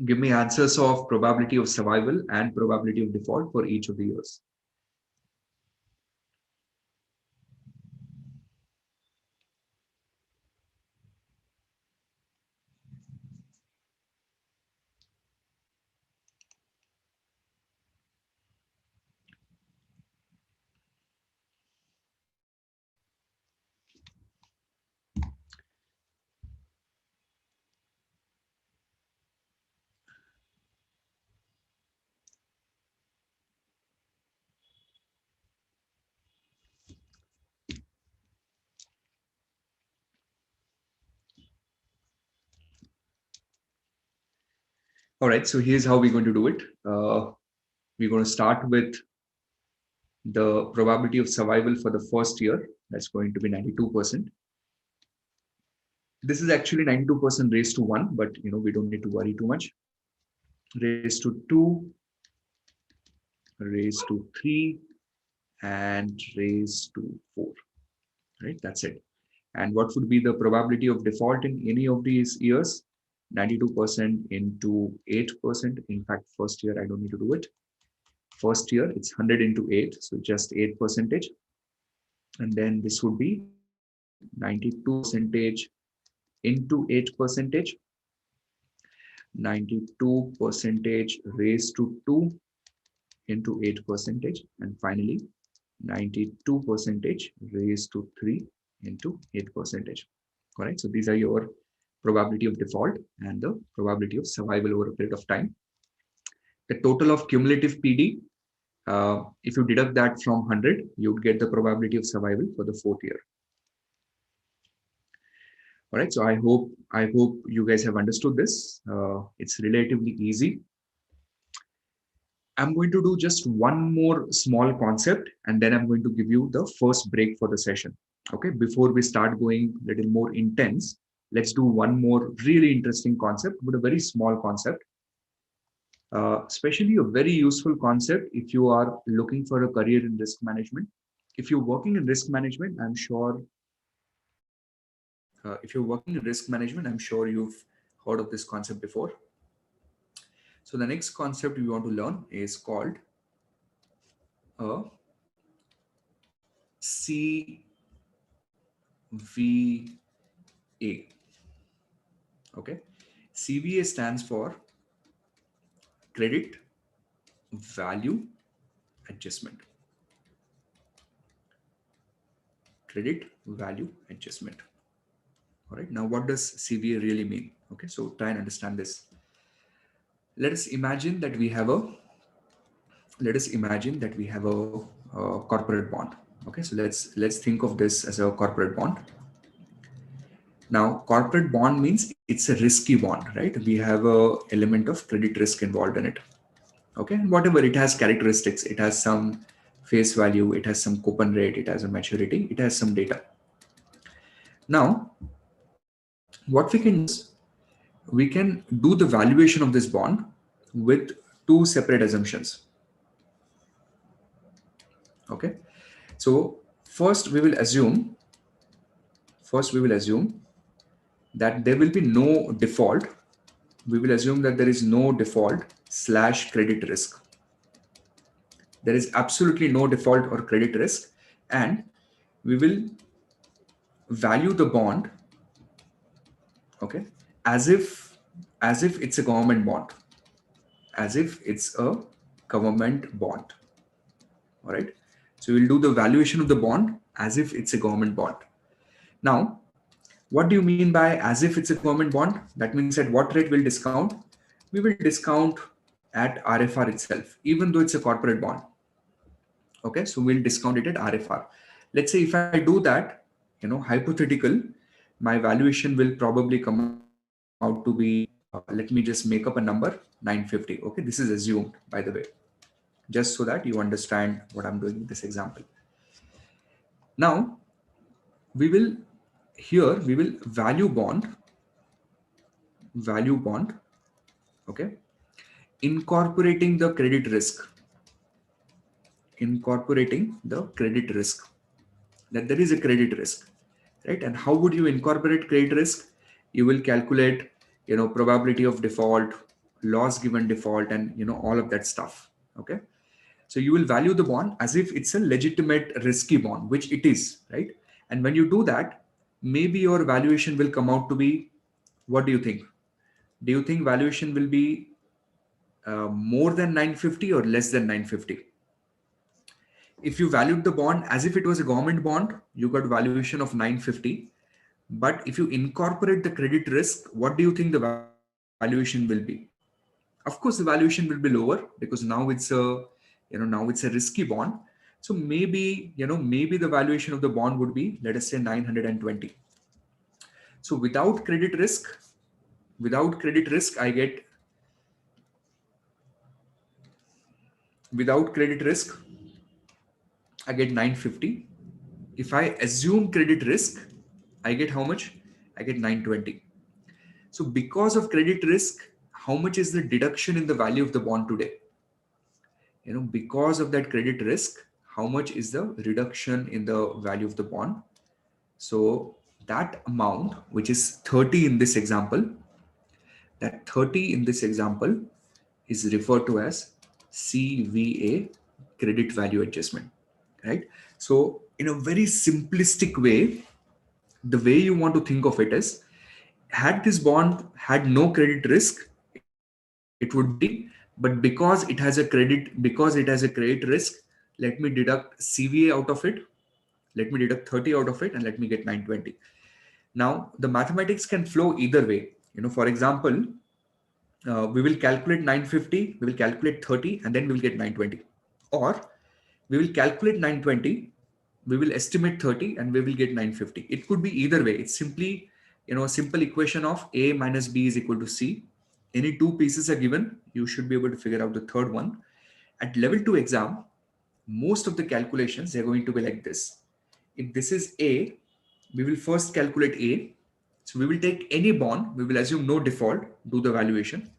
Give me answers of probability of survival and probability of default for each of the years. All right, so here's how we're going to do it. We're going to start with the probability of survival for the first year. That's going to be 92%. This is actually 92% raised to 1, but we don't need to worry too much. Raised to 2, raised to 3, and raised to 4. Right, that's it. And what would be the probability of default in any of these years? 92% into 8%. In fact, first year, I don't need to do it. First year, it's 100 into 8, so just 8%. And then this would be 92% into 8%. 92% raised to 2 into 8%. And finally, 92% raised to 3 into 8%. Correct. So these are your probability of default and the probability of survival over a period of time. The total of cumulative PD, if you deduct that from 100, you would get the probability of survival for the 4th year. All right. So I hope you guys have understood this. It's relatively easy. I'm going to do just one more small concept, and then I'm going to give you the first break for the session. Okay. Before we start going a little more intense, let's do one more really interesting concept, but a very small concept. Especially a very useful concept if you are looking for a career in risk management. If you're working in risk management, I'm sure you've heard of this concept before. So the next concept we want to learn is called CVA. Okay, CVA stands for credit value adjustment. Credit value adjustment. All right. Now, what does CVA really mean? Okay, so try and understand this. Let us imagine that we have a corporate bond. Okay, so let's think of this as a corporate bond. Now, corporate bond means it's a risky bond, right? We have a element of credit risk involved in it. Okay, and whatever it has characteristics, it has some face value, it has some coupon rate, it has a maturity, it has some data. Now, what we can do is we can do the valuation of this bond with two separate assumptions. Okay, so first we will assume that there will be no default. We will assume that there is no default slash credit risk. There is absolutely no default or credit risk, and we will value the bond, okay, as if it's a government bond, as if it's a government bond. All right. So we'll do the valuation of the bond as if it's a government bond. Now, what do you mean by as if it's a government bond? That means at what rate we'll discount? We will discount at RFR itself, even though it's a corporate bond. Okay, so we'll discount it at RFR. Let's say if I do that, hypothetical, my valuation will probably come out to be, let me just make up a number, 950. Okay, this is assumed, by the way, just so that you understand what I'm doing with this example. Now, we will we will value bond, okay, incorporating the credit risk, that there is a credit risk, right? And how would you incorporate credit risk? You will calculate, probability of default, loss given default, and all of that stuff. Okay, so you will value the bond as if it's a legitimate risky bond, which it is, right? And when you do that, maybe your valuation will come out to be, what do you think? Do you think valuation will be more than 950 or less than 950? If you valued the bond as if it was a government bond, you got valuation of 950. But if you incorporate the credit risk, what do you think the valuation will be? Of course, the valuation will be lower because now it's a risky bond. So maybe the valuation of the bond would be, let us say, 920. So without credit risk, without credit risk, I get 950. If I assume credit risk, I get how much? I get 920. So because of credit risk, how much is the deduction in the value of the bond today? Because of that credit risk, how much is the reduction in the value of the bond? So that amount, which is 30 in this example, that 30 in this example is referred to as CVA, credit value adjustment, right? So in a very simplistic way, the way you want to think of it is, had this bond had no credit risk, it would be 30, but because it has a credit risk, let me deduct CVA out of it, let me deduct 30 out of it, and let me get 920. Now the mathematics can flow either way. For example, we will calculate 950, we will calculate 30, and then we will get 920. Or we will calculate 920, we will estimate 30, and we will get 950. It could be either way. It's simply, a simple equation of A minus B is equal to C. Any two pieces are given, you should be able to figure out the third one. At level 2 exam, most of the calculations, they're going to be like this. If this is A, we will first calculate A. So we will take any bond, we will assume no default, do the valuation.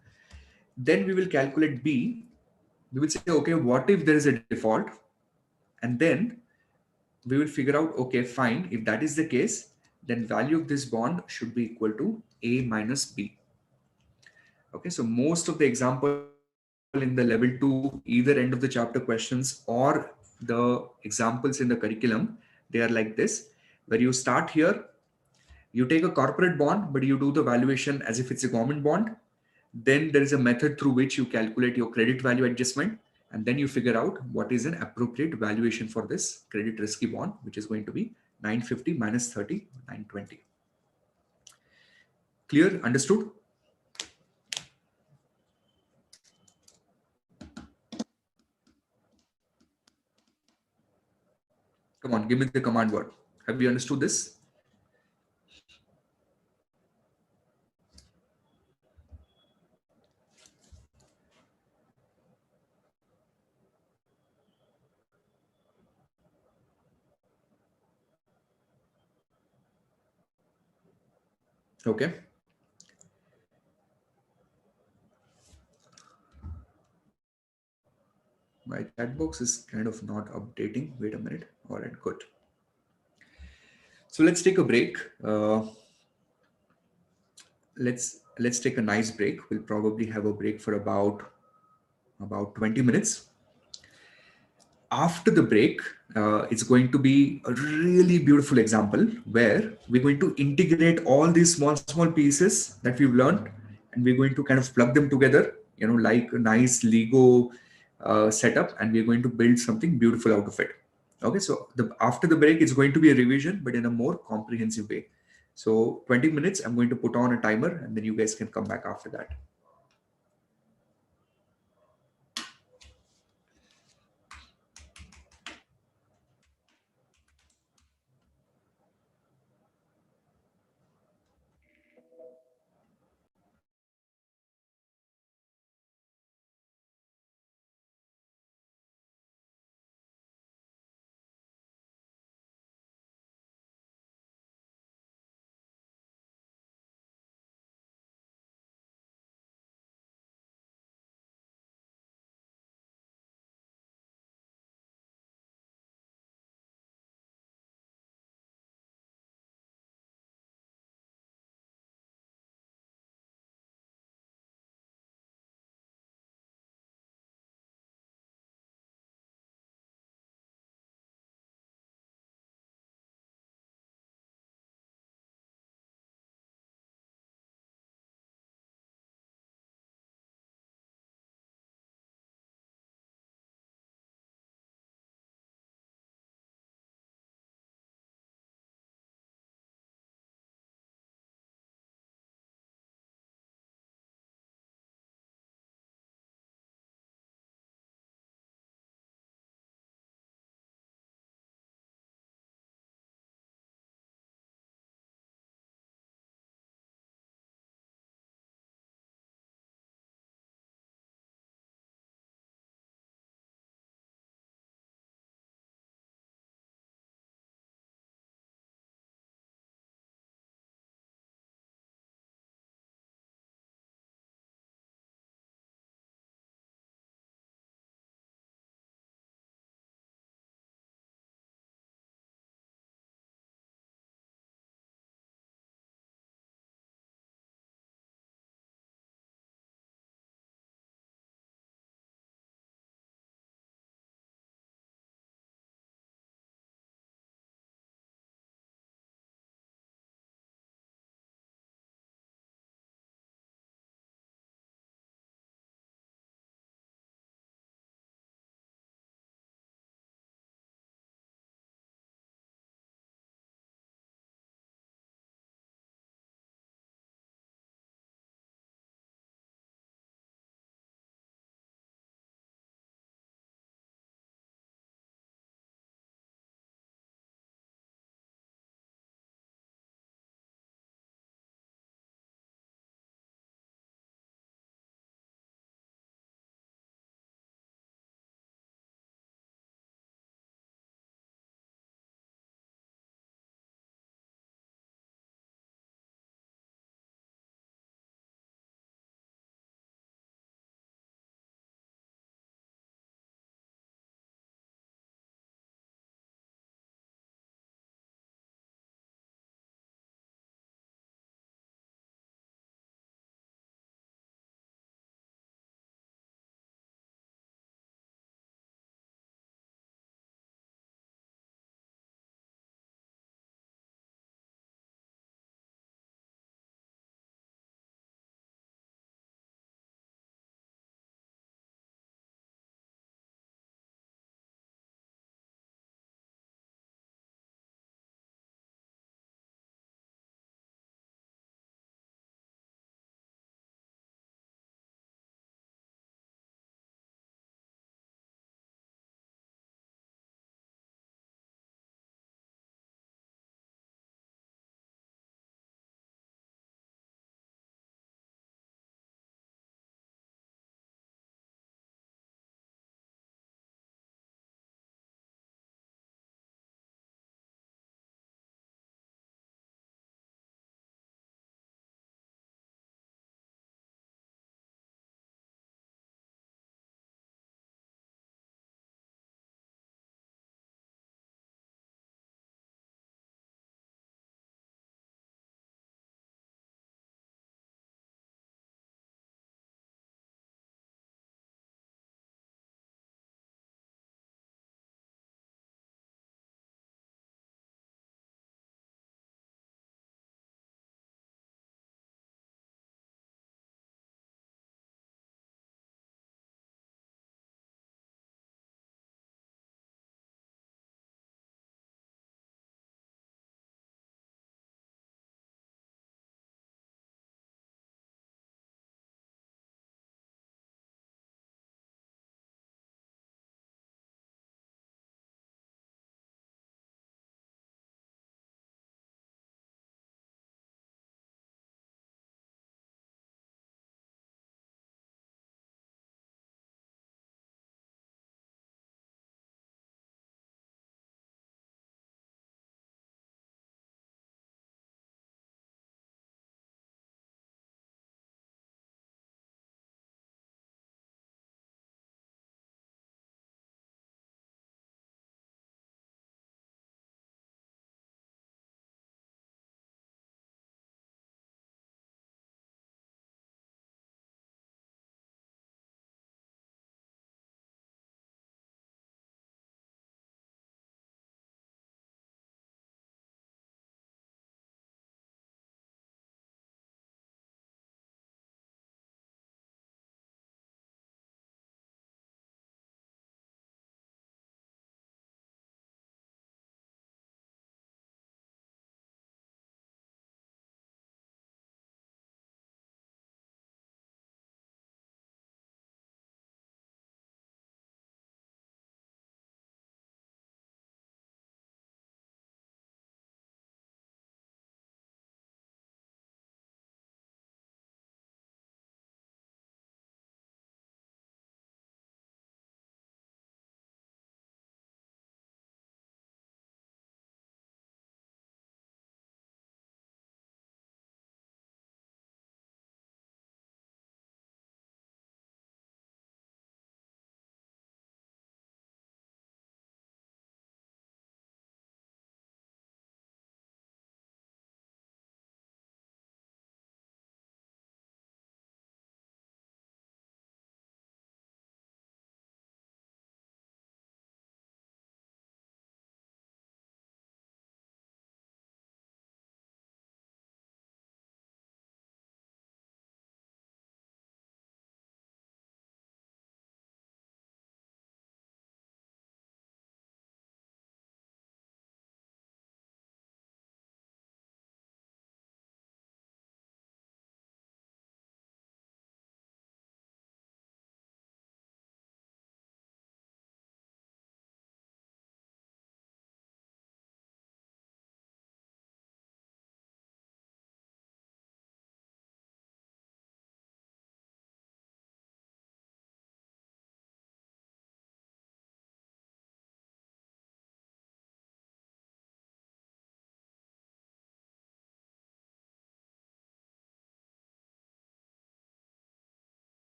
Then we will calculate B. We will say, okay, what if there is a default? And then we will figure out, okay, fine. If that is the case, then value of this bond should be equal to A minus B. Okay, so most of the example in the level 2, either end of the chapter questions or the examples in the curriculum, they are like this, where you start here, you take a corporate bond, but you do the valuation as if it's a government bond. Then there is a method through which you calculate your credit value adjustment, and then you figure out what is an appropriate valuation for this credit risky bond, which is going to be 950 minus 30, 920. Clear? Understood? Come on, give me the command word. Have you understood this? Okay. My chat box is kind of not updating. Wait a minute. All right, good. So let's take a break. Let's take a nice break. We'll probably have a break for about 20 minutes. After the break, it's going to be a really beautiful example where we're going to integrate all these small pieces that we've learned, and we're going to kind of plug them together, like a nice Lego setup, and we're going to build something beautiful out of it. Okay, so after the break, it's going to be a revision, but in a more comprehensive way. So 20 minutes, I'm going to put on a timer, and then you guys can come back after that.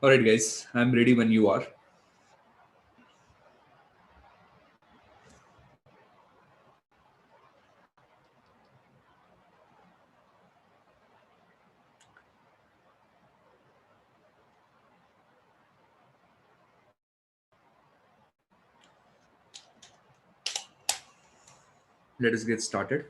All right, guys, I'm ready when you are. Let us get started.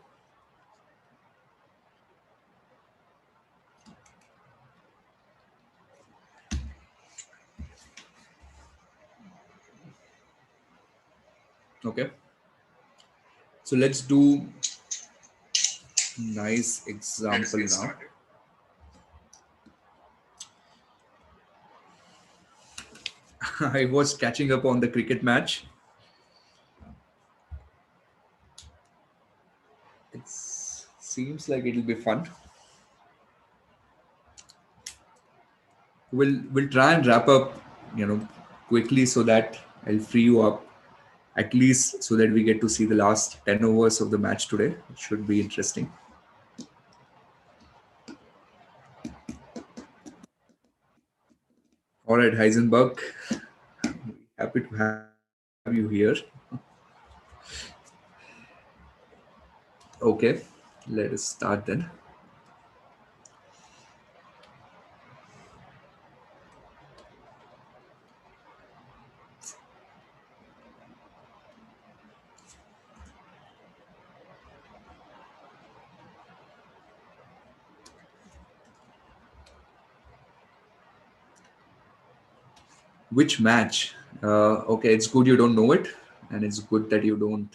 Okay. So let's do nice example now. I was catching up on the cricket match. It seems like it'll be fun. We'll try and wrap up, quickly so that I'll free you up at least so that we get to see the last 10 overs of the match today. It should be interesting. All right, Heisenberg, happy to have you here. Okay, let us start then. Which match? Okay, it's good you don't know it, and it's good that you don't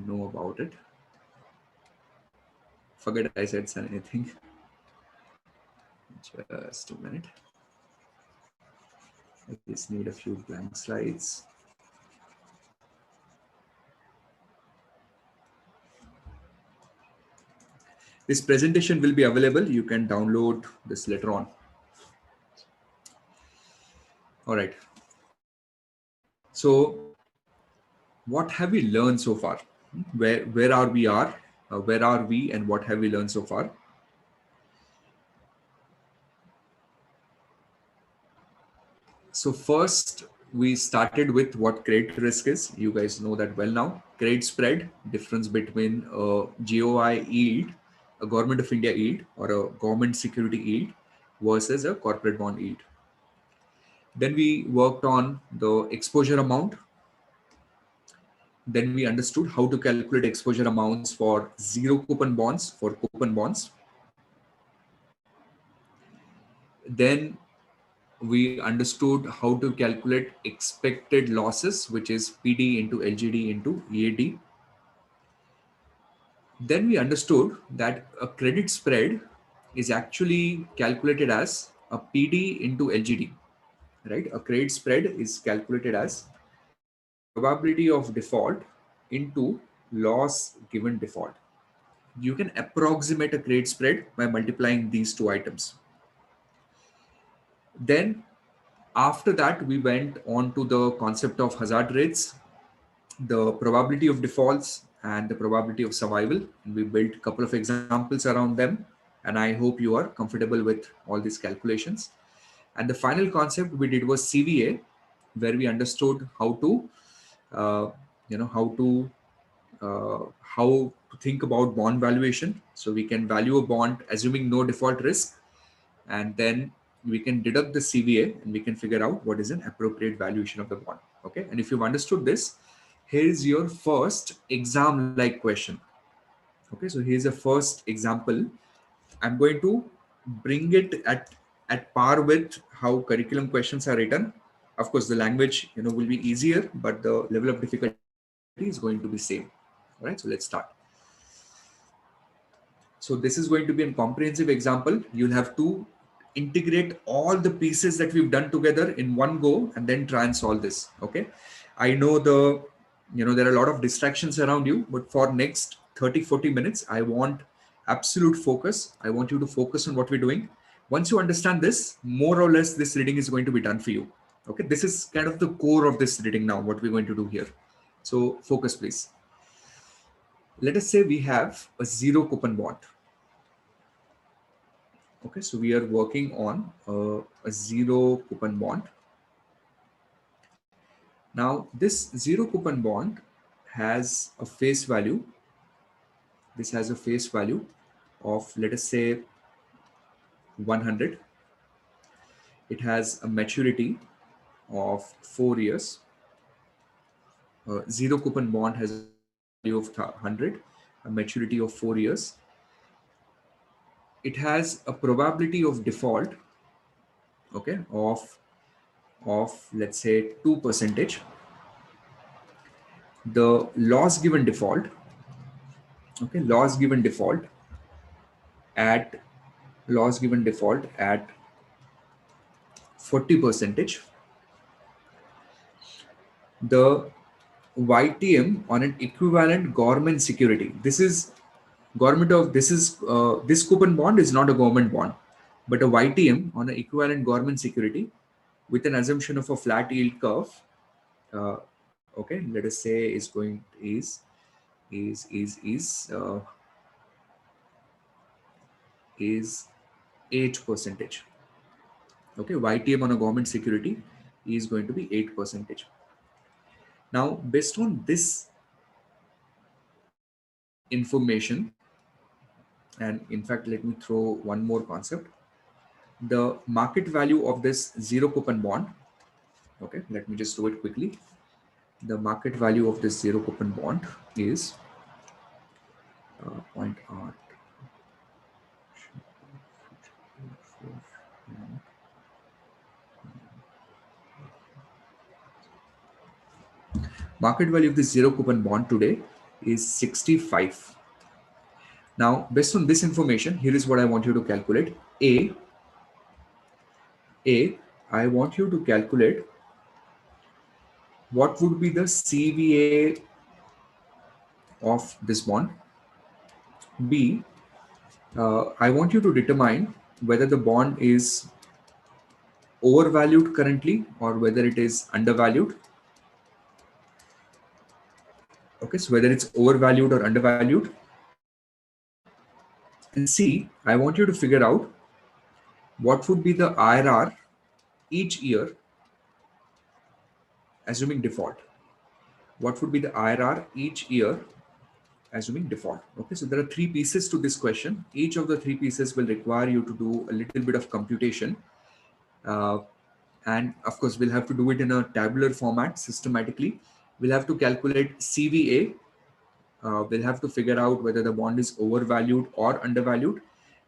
know about it. Forget I said anything. Just a minute. I just need a few blank slides. This presentation will be available. You can download this later on. All right. So, what have we learned so far? Where are we are? Where are we, and what have we learned so far? So first, we started with what credit risk is. You guys know that well now. Credit spread, difference between a GOI yield, a Government of India yield, or a government security yield versus a corporate bond yield. Then we worked on the exposure amount. Then we understood how to calculate exposure amounts for zero coupon bonds, for coupon bonds. Then we understood how to calculate expected losses, which is PD into LGD into EAD. Then we understood that a credit spread is actually calculated as a PD into LGD, right? A credit spread is calculated as probability of default into loss given default. You can approximate a credit spread by multiplying these two items. Then after that, we went on to the concept of hazard rates, the probability of defaults, and the probability of survival. And we built a couple of examples around them. And I hope you are comfortable with all these calculations. And the final concept we did was CVA, where we understood how to, uh, how to think about bond valuation. So we can value a bond assuming no default risk, and then we can deduct the CVA and we can figure out what is an appropriate valuation of the bond. Okay, and if you've understood this, here's your first exam like question. Okay, so here's a first example. I'm going to bring it at par with how curriculum questions are written. Of course, the language will be easier, but the level of difficulty is going to be same. All right, so let's start. So this is going to be a comprehensive example. You'll have to integrate all the pieces that we've done together in one go and then try and solve this. Okay. I know there are a lot of distractions around you, but for next 30-40 minutes, I want absolute focus. I want you to focus on what we're doing. Once you understand this, more or less this reading is going to be done for you. Okay. This is kind of the core of this reading now, what we're going to do here. So focus, please. Let us say we have a zero coupon bond. Okay, so we are working on a zero coupon bond. Now, this zero coupon bond has a face value. This has a face value of, let us say, 100. It has a maturity of 4 years. Zero coupon bond has a face value of 100, a maturity of 4 years. It has a probability of default, okay, of let's say 2%. The loss given default, okay, at loss given default at 40%. The YTM on an equivalent government security. This coupon bond is not a government bond, but a YTM on an equivalent government security with an assumption of a flat yield curve. Uh, okay, let us say is 8%. Okay, YTM on a government security is going to be 8%. Now, based on this information, and in fact, let me throw one more concept. The market value of this zero coupon bond, okay, let me just do it quickly. The market value of this zero coupon bond is point R. Market value of this zero coupon bond today is 65. Now, based on this information, here is what I want you to calculate. I want you to calculate what would be the CVA of this bond. B, I want you to determine whether the bond is overvalued currently or whether it is undervalued. Okay, so whether it's overvalued or undervalued. And C, I want you to figure out what would be the IRR each year, assuming default. What would be the IRR each year, assuming default? Okay, so there are three pieces to this question. Each of the three pieces will require you to do a little bit of computation. And of course, we'll have to do it in a tabular format systematically. We'll have to calculate CVA. We'll have to figure out whether the bond is overvalued or undervalued.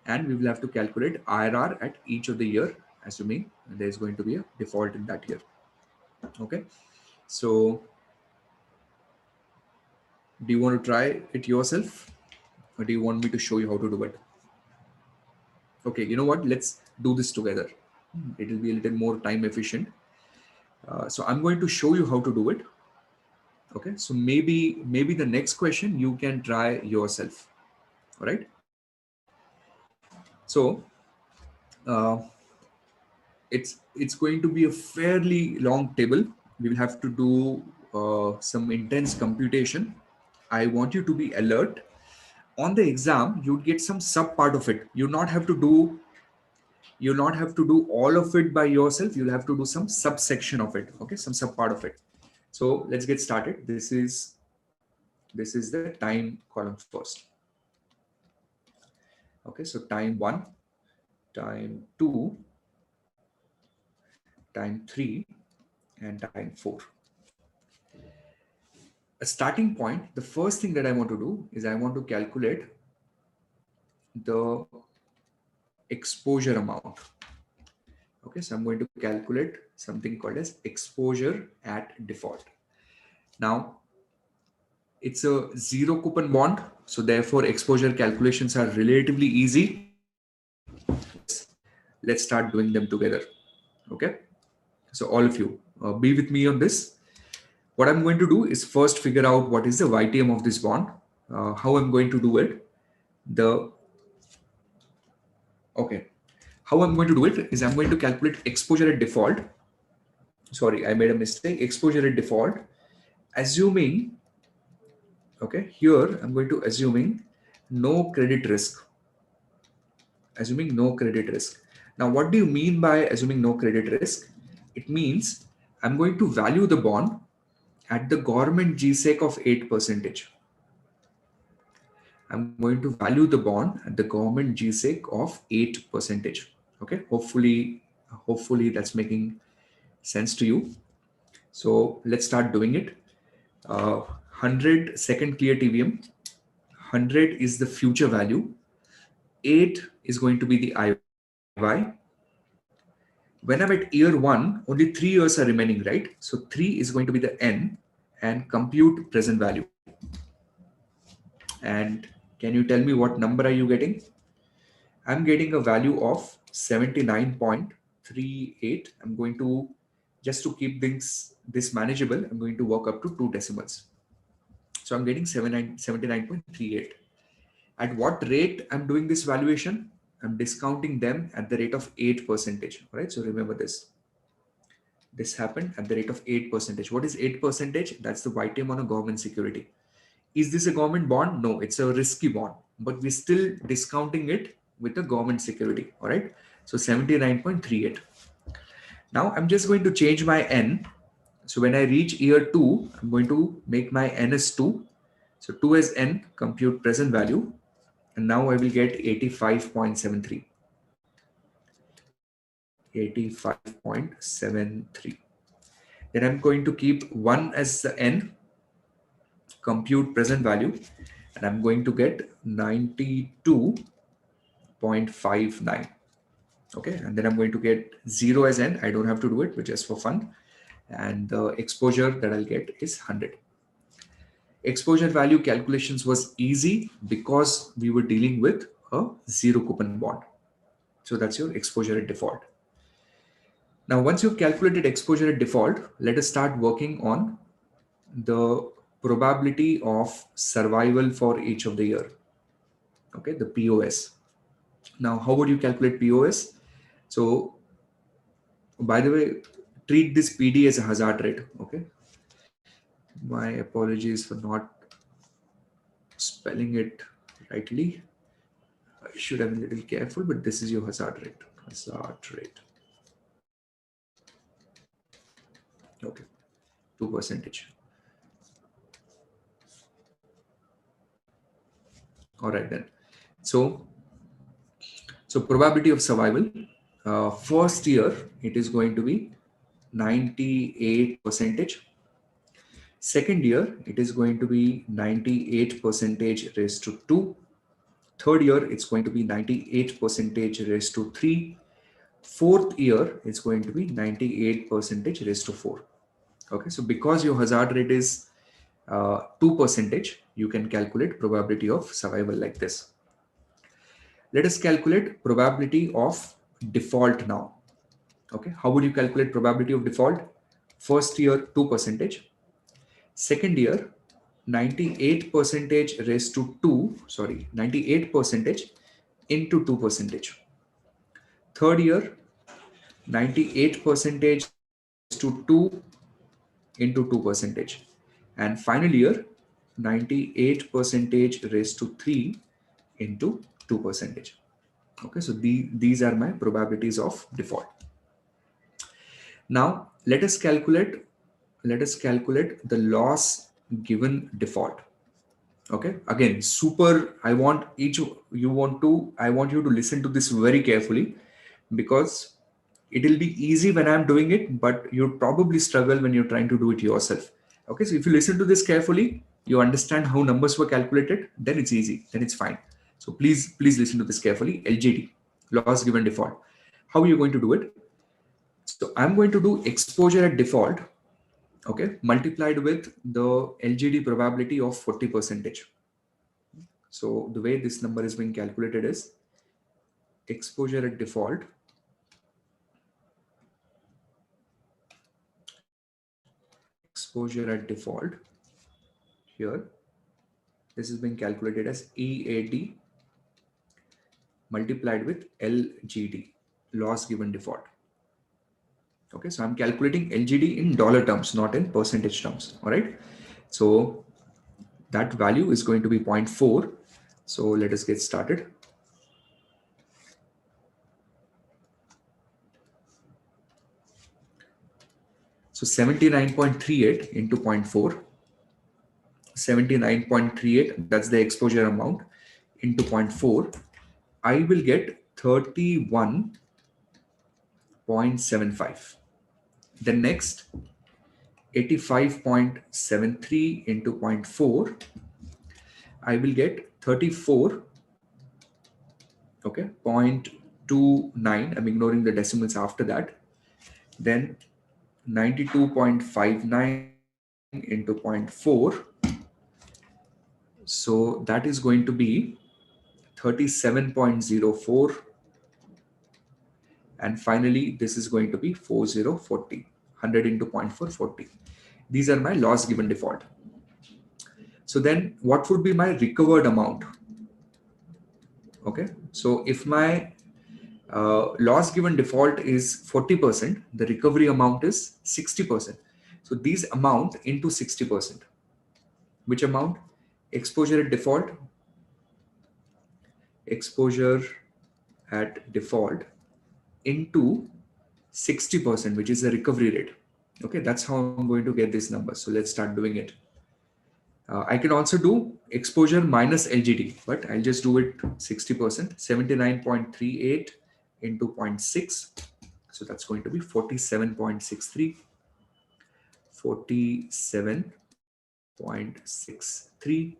And we will have to calculate IRR at each of the year, assuming there's going to be a default in that year. Okay. So do you want to try it yourself or do you want me to show you how to do it? Okay. You know what? Let's do this together. It will be a little more time efficient. So I'm going to show you how to do it. Okay. So maybe the next question you can try yourself. All right. So, it's going to be a fairly long table. We will have to do some intense computation. I want you to be alert. On the exam, you'd get some sub part of it. You'll not have to do all of it by yourself. You'll have to do some subsection of it. Okay, some sub part of it. So let's get started. This is the time column first. Okay, so time 1, time 2, time 3, and time 4. A starting point, the first thing that I want to do is I want to calculate the exposure amount. Okay, so I'm going to calculate something called as exposure at default. Now, it's a zero coupon bond, so therefore exposure calculations are relatively easy. Let's start doing them together. Okay, so all of you be with me on this. What I'm going to do is first figure out what is the YTM of this bond. How I'm going to do it. How I'm going to do it is I'm going to calculate exposure at default. Sorry, I made a mistake. Exposure at default, assuming, okay, here I'm going to assuming no credit risk. assuming no credit risk. Now, what do you mean by assuming no credit risk? It means I'm going to value the bond at the government GSEC of 8%. I'm going to value the bond at the government GSEC of 8%. Okay, hopefully that's making sense to you. So let's start doing it. 100 second clear TVM, 100 is the future value, 8 is going to be the IY. When I'm at year 1, only 3 years are remaining, right? So 3 is going to be the N, and compute present value. And can you tell me what number are you getting? I'm getting a value of 79.38. I'm going to, just to keep this manageable, I'm going to work up to 2 decimals. So I'm getting 79.38. At what rate I'm doing this valuation? I'm discounting them at the rate of 8%. Right? So remember this. This happened at the rate of 8%. What is 8%? That's the YTM on a government security. Is this a government bond? No, it's a risky bond, but we're still discounting it with a government security. All right. So 79.38. Now I'm just going to change my N. So when I reach year 2, I'm going to make my N as 2. So 2 as N, compute present value. And now I will get 85.73. 85.73. Then I'm going to keep 1 as the N, compute present value, and I'm going to get 92.59. Okay, and then I'm going to get 0 as N. I don't have to do it, but just for fun. And the exposure that I'll get is 100. Exposure value calculations was easy because we were dealing with a zero coupon bond. So that's your exposure at default. Now, once you've calculated exposure at default, let us start working on the probability of survival for each of the year. Okay, the POS. Now, how would you calculate POS? So, by the way, treat this PD as a hazard rate. Okay, my apologies for not spelling it rightly. I should have been a little careful, but this is your hazard rate. Hazard rate. Okay, 2%. All right then. So probability of survival. First year it is going to be 98%. Second year it is going to be 98% raised to 2. Third year it's going to be 98% raised to 3. Fourth year it's going to be 98% raised to 4. Okay, so because your hazard rate is 2%, you can calculate probability of survival like this. Let us calculate probability of default now. Okay, how would you calculate probability of default? First year 2%. Second year 98% raised to 2, sorry, 98% into 2%. Third year 98% raised to 2 into 2%. And final year 98% raised to 3 into 2%. Okay, so these are my probabilities of default. Now let us calculate the loss given default. Okay, again, I want you to listen to this very carefully, because it will be easy when I'm doing it, but you'll probably struggle when you're trying to do it yourself. Okay, so if you listen to this carefully, you understand how numbers were calculated, then it's easy, then it's fine. So please listen to this carefully. LGD, loss given default. How are you going to do it? So I'm going to do exposure at default, okay, multiplied with the LGD probability of 40%. So the way this number is being calculated is exposure at default here. This is being calculated as EAD multiplied with LGD, loss given default. Okay, so I'm calculating LGD in dollar terms, not in percentage terms. All right. So that value is going to be 0.4. So let us get started. So 79.38 into 0.4, 79.38, that's the exposure amount, into 0.4, I will get 31.75. The next 85.73 into zero point 0.4, I will get 34, okay, 0.29. I'm ignoring the decimals after that. Then 92.59 into 0.4. So that is going to be 37.04. And finally, this is going to be 4040. 100 into 0.4, 40. These are my loss given default. So then what would be my recovered amount? Okay, so if my loss given default is 40%, the recovery amount is 60%. So these amount into 60%. Which amount? Exposure at default. Exposure at default into 60%, which is the recovery rate. Okay, that's how I'm going to get this number. So let's start doing it. I can also do exposure minus LGD, but I'll just do it 60%, 79.38 into 0.6. So that's going to be 47.63, 47.63.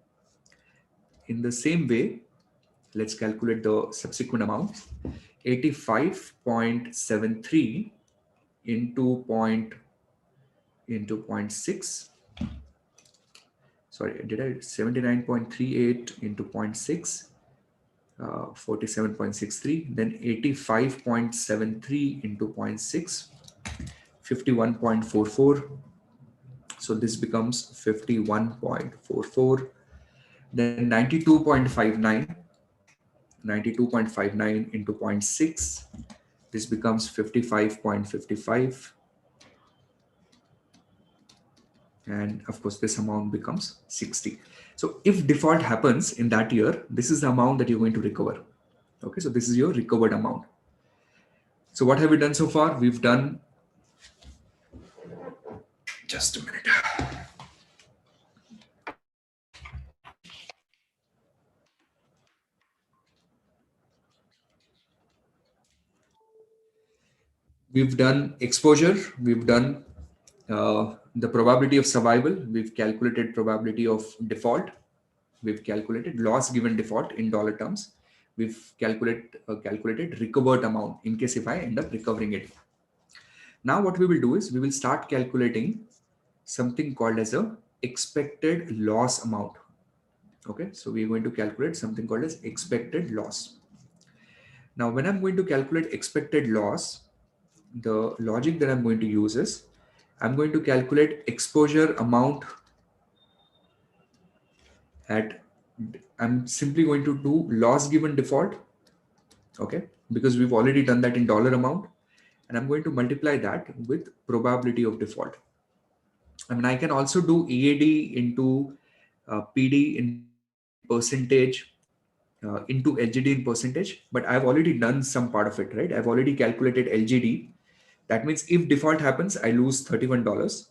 In the same way, let's calculate the subsequent amounts. 85.73 into 0.6. Sorry, did I 79.38 into 0.6, 47.63, then 85.73 into 0.6, 51.44. So this becomes 51.44. Then 92.59, 92.59 into 0.6. This becomes 55.55. And of course, this amount becomes 60. So if default happens in that year, this is the amount that you're going to recover. Okay, so this is your recovered amount. So what have we done so far? We've done, just a minute. We've done exposure, we've done the probability of survival, we've calculated probability of default, we've calculated loss given default in dollar terms, we've calculated recovered amount in case if I end up recovering it. Now what we will do is we will start calculating something called as a expected loss amount. Okay, so we're going to calculate something called as expected loss. Now when I'm going to calculate expected loss, the logic that I'm going to use is I'm going to calculate exposure amount at, I'm simply going to do loss given default, okay, because we've already done that in dollar amount, and I'm going to multiply that with probability of default. I mean, I can also do EAD into PD in percentage into LGD in percentage, but I've already done some part of it, right? I've already calculated LGD. That means if default happens, I lose $31.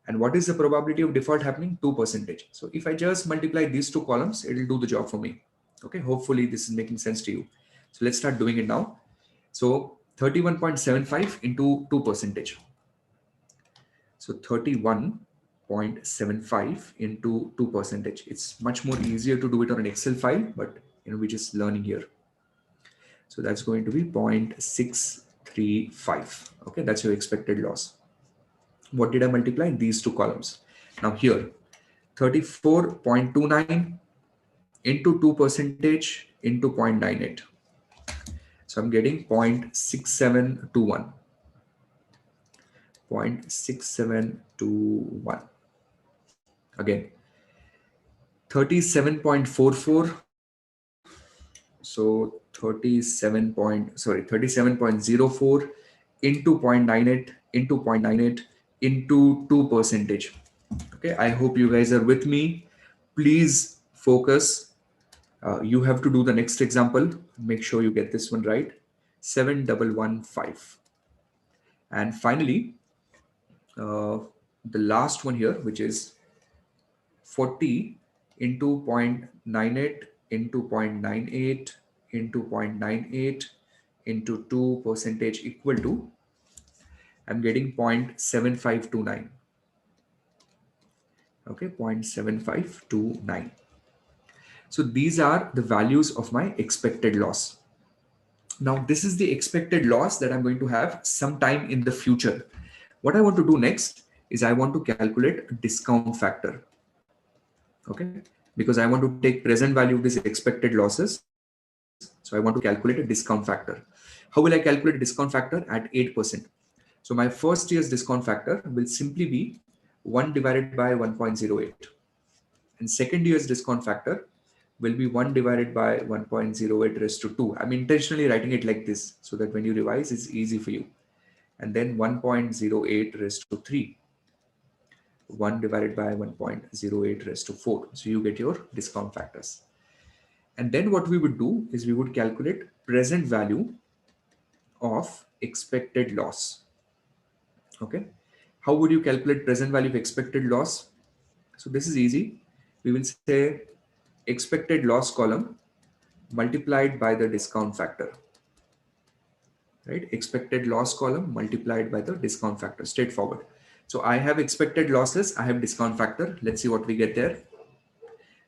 And what is the probability of default happening? 2%. So if I just multiply these two columns, it'll do the job for me. Okay, hopefully this is making sense to you. So let's start doing it now. So 31.75 into 2%. So 31.75 into 2%. It's much more easier to do it on an Excel file, but we're just learning here. So that's going to be 0.635. Okay, that's your expected loss. What did I multiply? These two columns. Now here, 34.29 into 2% into 0.98. So I'm getting 0.6721. 0.6721. Again, 37.44. So 37.04 into 0.98 into 0.98 into 2%. Okay, I hope you guys are with me. Please focus. You have to do the next example. Make sure you get this one right. 7115. And finally, the last one here, which is 40 into 0.98 into 0.98 into 0.98 into 2 percentage equal to, I'm getting 0.7529. Okay, 0.7529. So these are the values of my expected loss. Now, this is the expected loss that I'm going to have sometime in the future. What I want to do next is I want to calculate a discount factor. Okay, because I want to take present value of these expected losses. So I want to calculate a discount factor. How will I calculate a discount factor? At 8%. So my first year's discount factor will simply be 1 divided by 1.08. And second year's discount factor will be 1 divided by 1.08 raised to 2. I'm intentionally writing it like this so that when you revise, it's easy for you. And then 1.08 raised to 3. 1 divided by 1.08 raised to 4. So you get your discount factors. And then what we would do is we would calculate present value of expected loss. Okay. How would you calculate present value of expected loss? So this is easy. We will say expected loss column multiplied by the discount factor. Right? Expected loss column multiplied by the discount factor. Straightforward. So I have expected losses. I have discount factor. Let's see what we get there.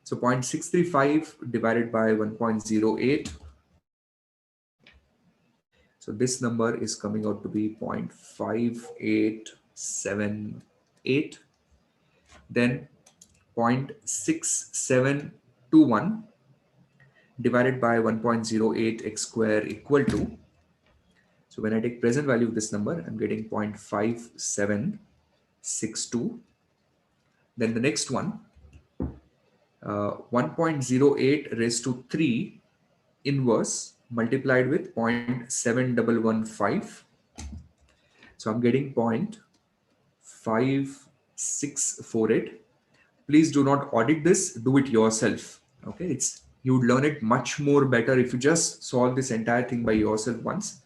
So 0.635 divided by 1.08. So this number is coming out to be 0.5878. Then 0.6721 divided by 1.08 x square equal to, so when I take present value of this number, I'm getting 0.5762. Then the next one, 1.08 raised to 3 inverse multiplied with 0.7115. So I'm getting 0.5648. Please do not audit this, do it yourself. Okay, you would learn it much more better if you just solve this entire thing by yourself once.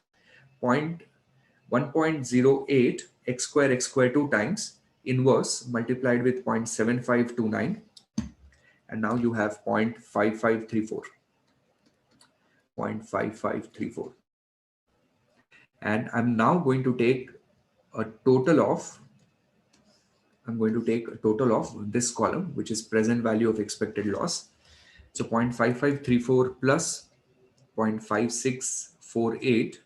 1.08 x square 2 times inverse multiplied with 0.7529, and now you have 0.5534. 0.5534. And I'm now going to take a total of, this column, which is present value of expected loss. So 0.5534 plus 0.5648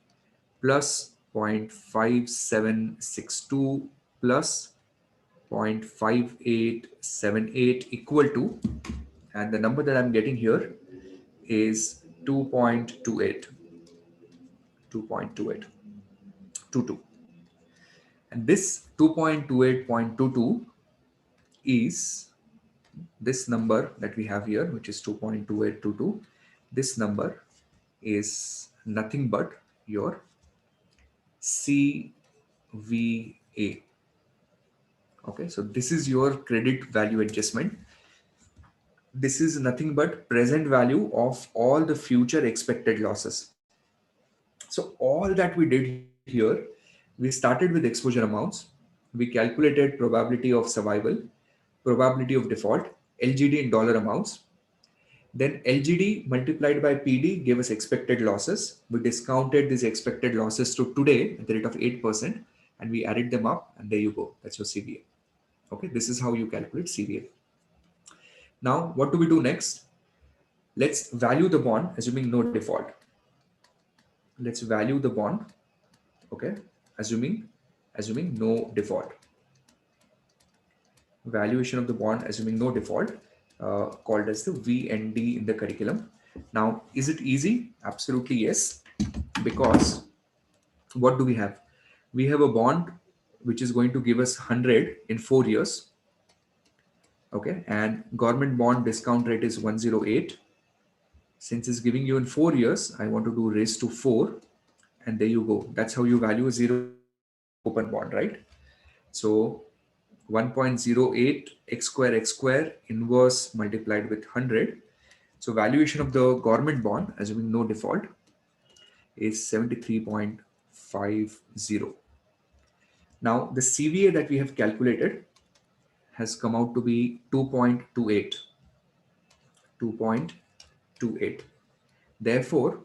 plus 0.5762 plus 0.5878 equal to, and the number that I'm getting here is 2.28. 22. And this 2.28.22 is this number that we have here, which is 2.2822. This number is nothing but your CVA. Okay, so this is your credit value adjustment. This is nothing but present value of all the future expected losses. So all that we did here, we started with exposure amounts. We calculated probability of survival, probability of default, LGD in dollar amounts. Then LGD multiplied by PD gave us expected losses. We discounted these expected losses to today at the rate of 8%, and we added them up, and there you go. That's your CVA. Okay, this is how you calculate CVA. Now, what do we do next? Let's value the bond, assuming no default. Let's value the bond, okay, assuming no default. Valuation of the bond assuming no default, called as the VND in the curriculum. Now, is it easy? Absolutely yes, because what do we have? We have a bond which is going to give us 100 in 4 years. Okay, and government bond discount rate is 108. Since it's giving you in 4 years, I want to do raise to 4, and there you go. That's how you value a zero coupon bond, right? So 1.08 x square inverse multiplied with 100. So valuation of the government bond, assuming no default, is 73.50. Now the CVA that we have calculated has come out to be 2.28. 2.28. Therefore,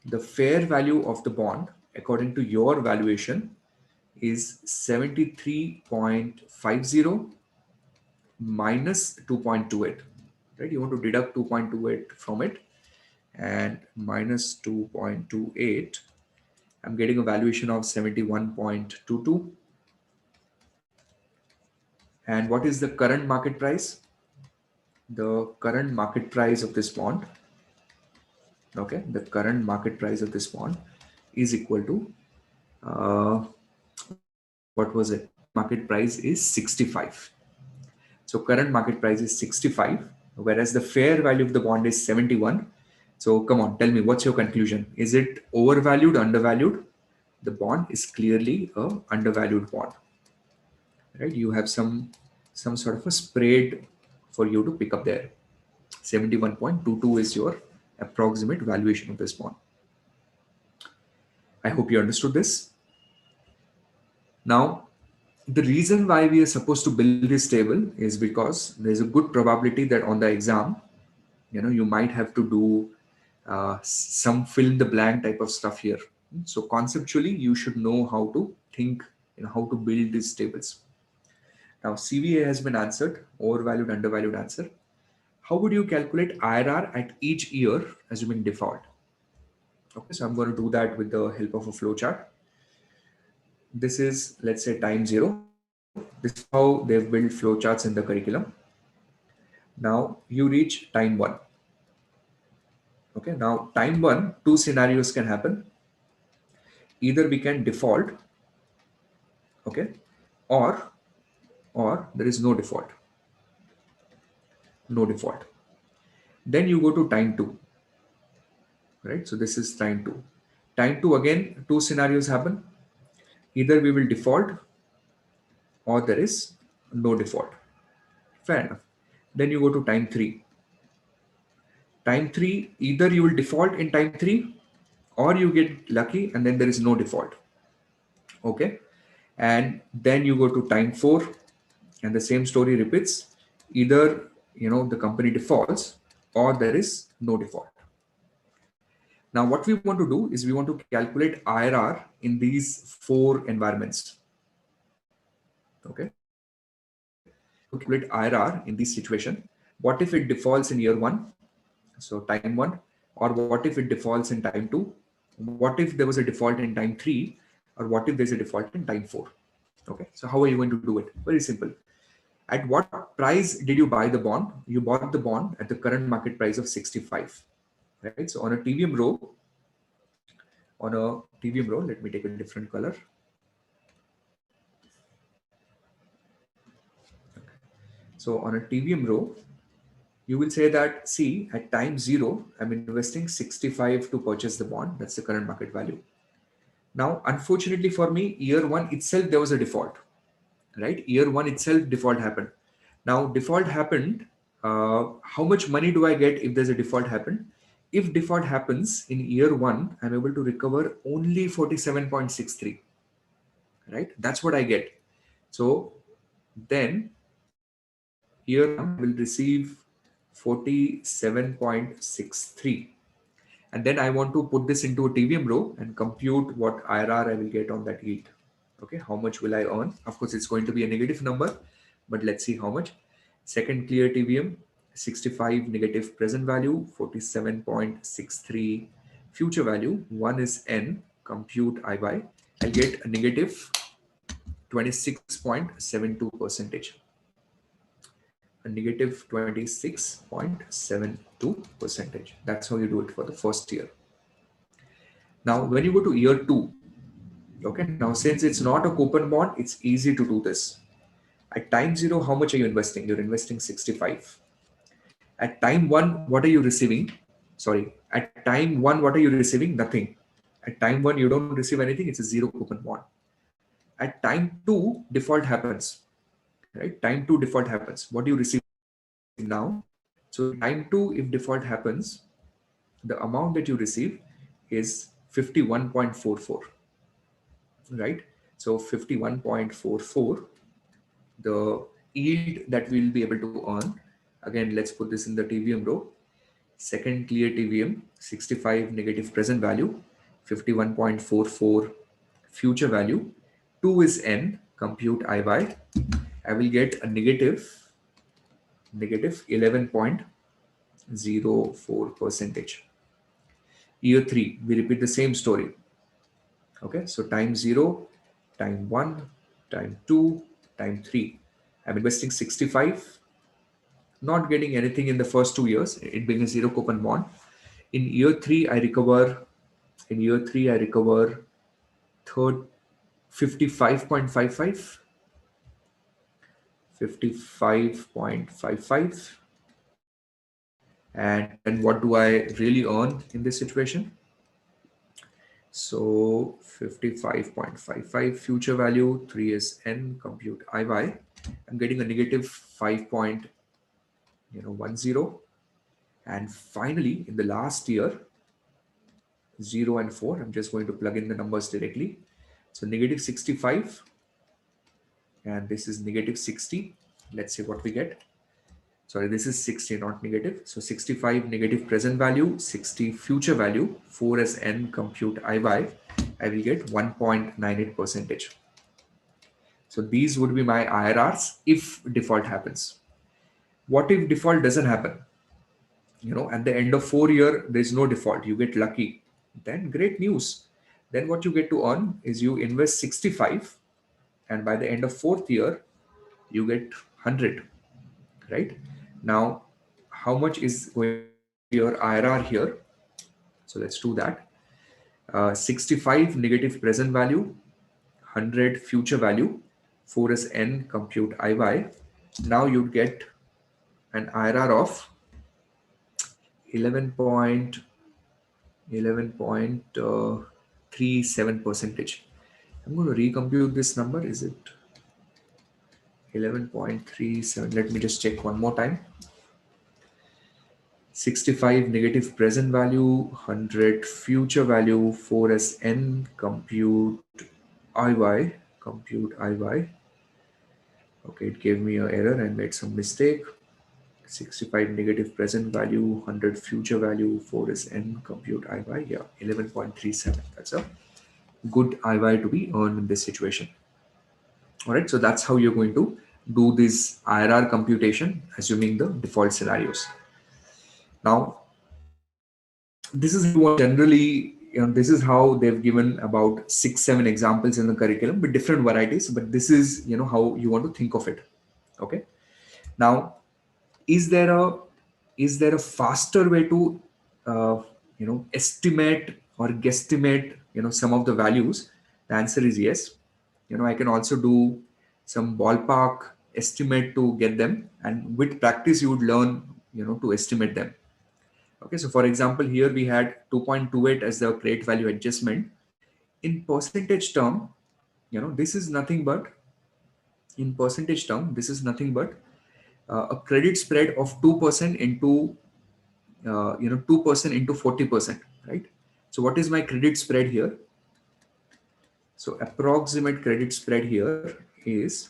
the fair value of the bond, according to your valuation, is 73.50 minus 2.28. Right? You want to deduct 2.28 from it, and minus 2.28. I'm getting a valuation of 71.22. And what is the current market price? The current market price of this bond, okay, the current market price of this bond is equal to, what was it? Market price is 65. So current market price is 65, whereas the fair value of the bond is 71. So come on, tell me, what's your conclusion? Is it overvalued, undervalued? The bond is clearly a undervalued bond, right? You have some sort of a spread for you to pick up there. 71.22 is your approximate valuation of this bond. I hope you understood this. Now, the reason why we are supposed to build this table is because there's a good probability that on the exam, you might have to do some fill in the blank type of stuff here. So conceptually, you should know how to think, how to build these tables. Now, CVA has been answered, overvalued, undervalued answer. How would you calculate IRR at each year, assuming default? Okay, so I'm going to do that with the help of a flowchart. This is, let's say, time 0. This is how they've built flowcharts in the curriculum. Now you reach time 1. Okay, now time 1, two scenarios can happen. Either we can default, okay, or there is no default. No default. Then you go to time 2. Right? So this is time 2. Time 2, again, two scenarios happen. Either we will default or there is no default. Fair enough. Then you go to time 3. Time 3, either you will default in time 3 or you get lucky and then there is no default. Okay. And then you go to time 4 and the same story repeats. Either, the company defaults or there is no default. Now, what we want to do is we want to calculate IRR in these 4 environments. Okay. Calculate IRR in this situation. What if it defaults in year 1? So time 1, or what if it defaults in time 2? What if there was a default in time 3, or what if there's a default in time 4? Okay, so how are you going to do it? Very simple. At what price did you buy the bond? You bought the bond at the current market price of 65, right? So on a TVM row, let me take a different color. So on a TVM row, you will say that, see, at time 0, I'm investing 65 to purchase the bond. That's the current market value. Now, unfortunately for me, year 1 itself, there was a default, right? Year 1 itself, default happened. Now, default happened. How much money do I get if there's a default happened? If default happens in year 1, I'm able to recover only 47.63, right? That's what I get. So then year 1 will receive 47.63. And then I want to put this into a TVM row and compute what IRR I will get on that yield. Okay, how much will I earn? Of course, it's going to be a negative number, but let's see how much. Second clear TVM, 65 negative present value, 47.63 future value. 1 is N, compute I by. I'll get a negative 26.72 percentage. A negative 26.72 percentage. That's how you do it for the first year. Now, when you go to year 2, okay, now since it's not a coupon bond, it's easy to do this. At time 0, how much are you investing? You're investing 65. At time 1, what are you receiving? Sorry, at time 1, what are you receiving? Nothing. At time 1, you don't receive anything. It's a 0 coupon bond. At time 2, default happens, right? Time 2, default happens. What do you receive now? So time 2, if default happens, the amount that you receive is 51.44, right? So 51.44, the yield that we'll be able to earn. Again, let's put this in the TVM row. Second clear TVM, 65 negative present value, 51.44 future value, 2 is N, compute IY. I will get a negative 11.04 percentage. Year 3, we repeat the same story. Okay, so time 0, time 1, time 2, time 3. I'm investing 65, not getting anything in the first 2 years, it being a zero coupon bond. In year 3, I recover. In year 3, I recover third 55.55, 55.55. And then what do I really earn in this situation? So 55.55 future value, 3 is N, compute IY. I'm getting a negative 5.10. And finally, in the last year, 0 and 4, I'm just going to plug in the numbers directly. So negative 65, and this is negative 60. Let's see what we get. Sorry, this is 60, not negative. So 65 negative present value, 60 future value, 4 as N, compute IY. I will get 1.98 percentage. So these would be my IRRs if default happens. What if default doesn't happen? At the end of 4 year, there's no default. You get lucky. Then great news. Then what you get to earn is you invest 65, and by the end of 4th year, you get 100, right? Now, how much is going to be your IRR here? So let's do that. 65 negative present value, 100 future value, 4 is N, compute IY. Now you'd get an IRR of 11.37 percentage. I'm going to recompute this number. Is it 11.37? Let me just check one more time. 65 negative present value, 100 future value, 4 as N, compute IY, compute IY. Okay, it gave me an error and made some mistake. 65 negative present value, 100 future value, 4 is N, compute IY. Yeah, 11.37. That's a good IY to be earned in this situation. All right, so that's how you're going to do this IRR computation, assuming the default scenarios. Now, this is how you want generally, this is how they've given about 6-7 examples in the curriculum with different varieties, but this is, how you want to think of it. Okay. Now, is there a faster way to, estimate or guesstimate, some of the values? The answer is yes. I can also do some ballpark estimate to get them, and with practice, you would learn, to estimate them. Okay, so for example, here we had 2.28 as the credit value adjustment. In percentage term, this is nothing but, a credit spread of 2% into, 2% into 40%, right? So what is my credit spread here? So approximate credit spread here is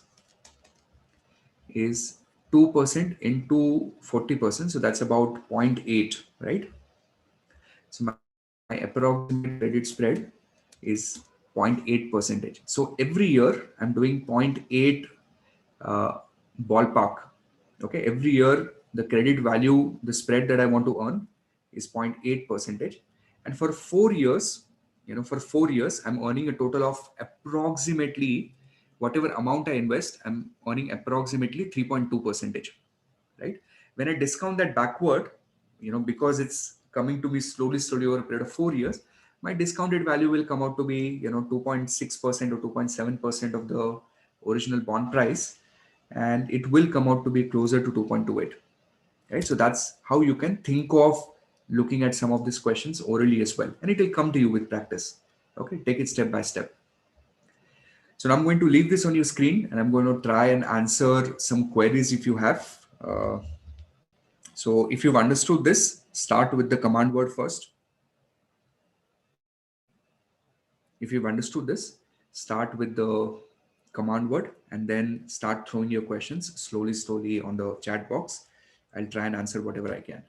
2% into 40%. So that's about 0.8, right? So my approximate credit spread is 0.8 percentage. So every year I'm doing 0.8 ballpark. Okay, every year the credit value, the spread that I want to earn is 0.8 percentage. And for 4 years, I'm earning a total of approximately whatever amount I invest, I'm earning approximately 3.2 percentage, right? When I discount that backward, because it's coming to me slowly over a period of 4 years, my discounted value will come out to be, 2.6% or 2.7% of the original bond price. And it will come out to be closer to 2.28, right? So that's how you can think of looking at some of these questions orally as well. And it will come to you with practice. Okay, take it step by step. So now I'm going to leave this on your screen and I'm going to try and answer some queries if you have. So if you've understood this, start with the command word first. If you've understood this, start with the command word and then start throwing your questions slowly on the chat box. I'll try and answer whatever I can.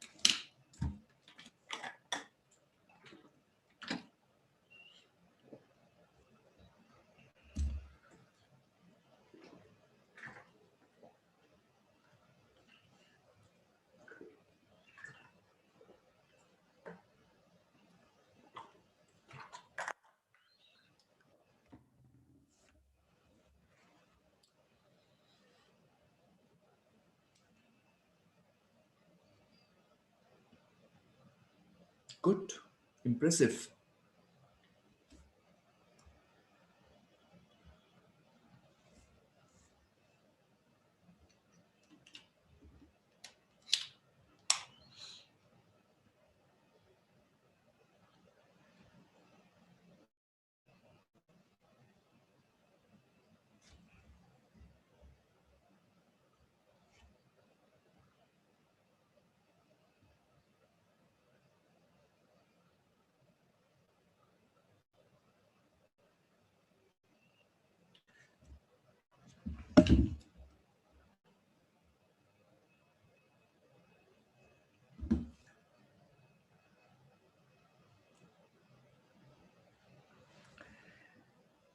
Good. Impressive.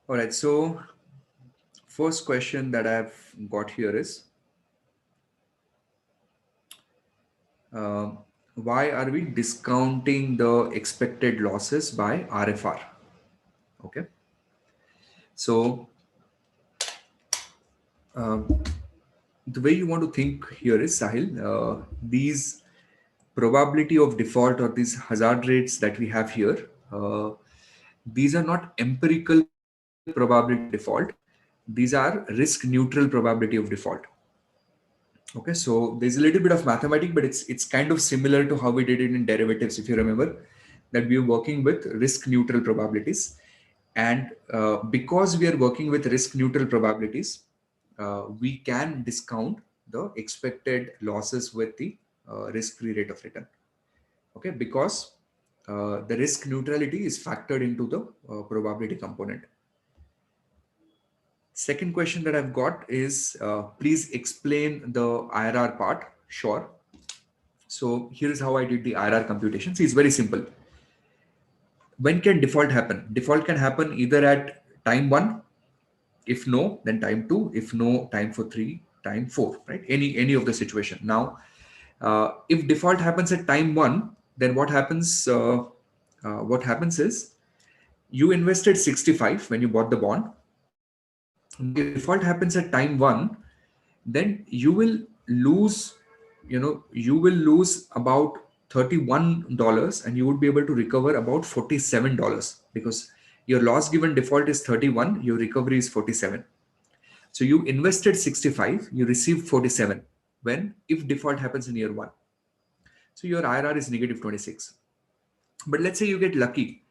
All right. So first question that I've got here is, uh, why are we discounting the expected losses by RFR? Okay. So uh, the way you want to think here is, Sahil, these probability of default or these hazard rates that we have here, these are not empirical probability of default. These are risk neutral probability of default. Okay, so there's a little bit of mathematics, but it's kind of similar to how we did it in derivatives. If you remember that we were working with risk neutral probabilities, and because we are working with risk neutral probabilities, we can discount the expected losses with the risk-free rate of return. Okay, because the risk neutrality is factored into the probability component. Second question that I've got is, please explain the IRR part. Sure. So here is how I did the IRR computation. See, it's very simple. When can default happen? Default can happen either at time 1, if no, then time 2, if no, time for 3, time 4, right? Any of the situation. Now, if default happens at time 1, then what happens? What happens is, you invested 65 when you bought the bond. Now, if default happens at time 1, then you will lose, you will lose about $31, and you would be able to recover about $47, because your loss given default is 31, your recovery is 47. So you invested 65, you received 47 when, if default happens in year 1. So your IRR is negative 26. But let's say you get lucky,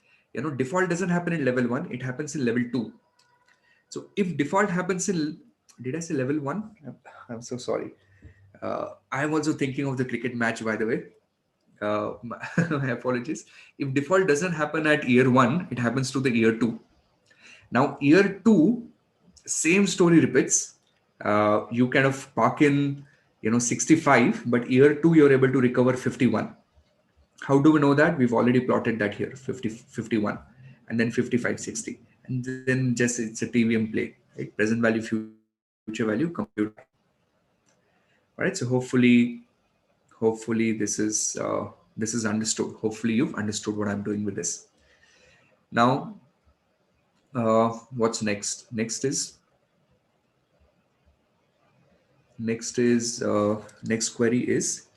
default doesn't happen in level 1, it happens in level 2. So if default happens in, did I say level 1? I'm so sorry. I'm also thinking of the cricket match, by the way. My apologies. If default doesn't happen at year 1, it happens to the year 2. Now, year 2, same story repeats. You kind of park in, 65, but year 2, you're able to recover 51. How do we know that? We've already plotted that here, 50, 51, and then 55, 60. And then just it's a TVM play, right? Present value, future value, compute. All right. So hopefully this is understood. Hopefully you've understood what I'm doing with this. Now, what's next? Next query is,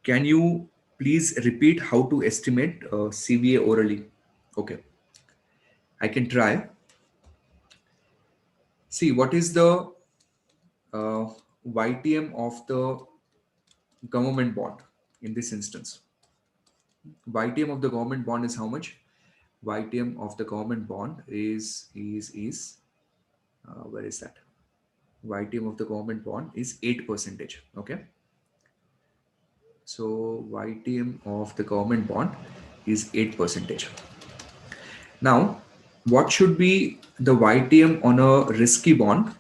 can you please repeat how to estimate CVA orally? Okay, I can try. See, what is the YTM of the government bond in this instance? YTM of the government bond is how much? YTM of the government bond is where is that? YTM of the government bond is 8%. Okay. So YTM of the government bond is 8%. Now, what should be the YTM on a risky bond?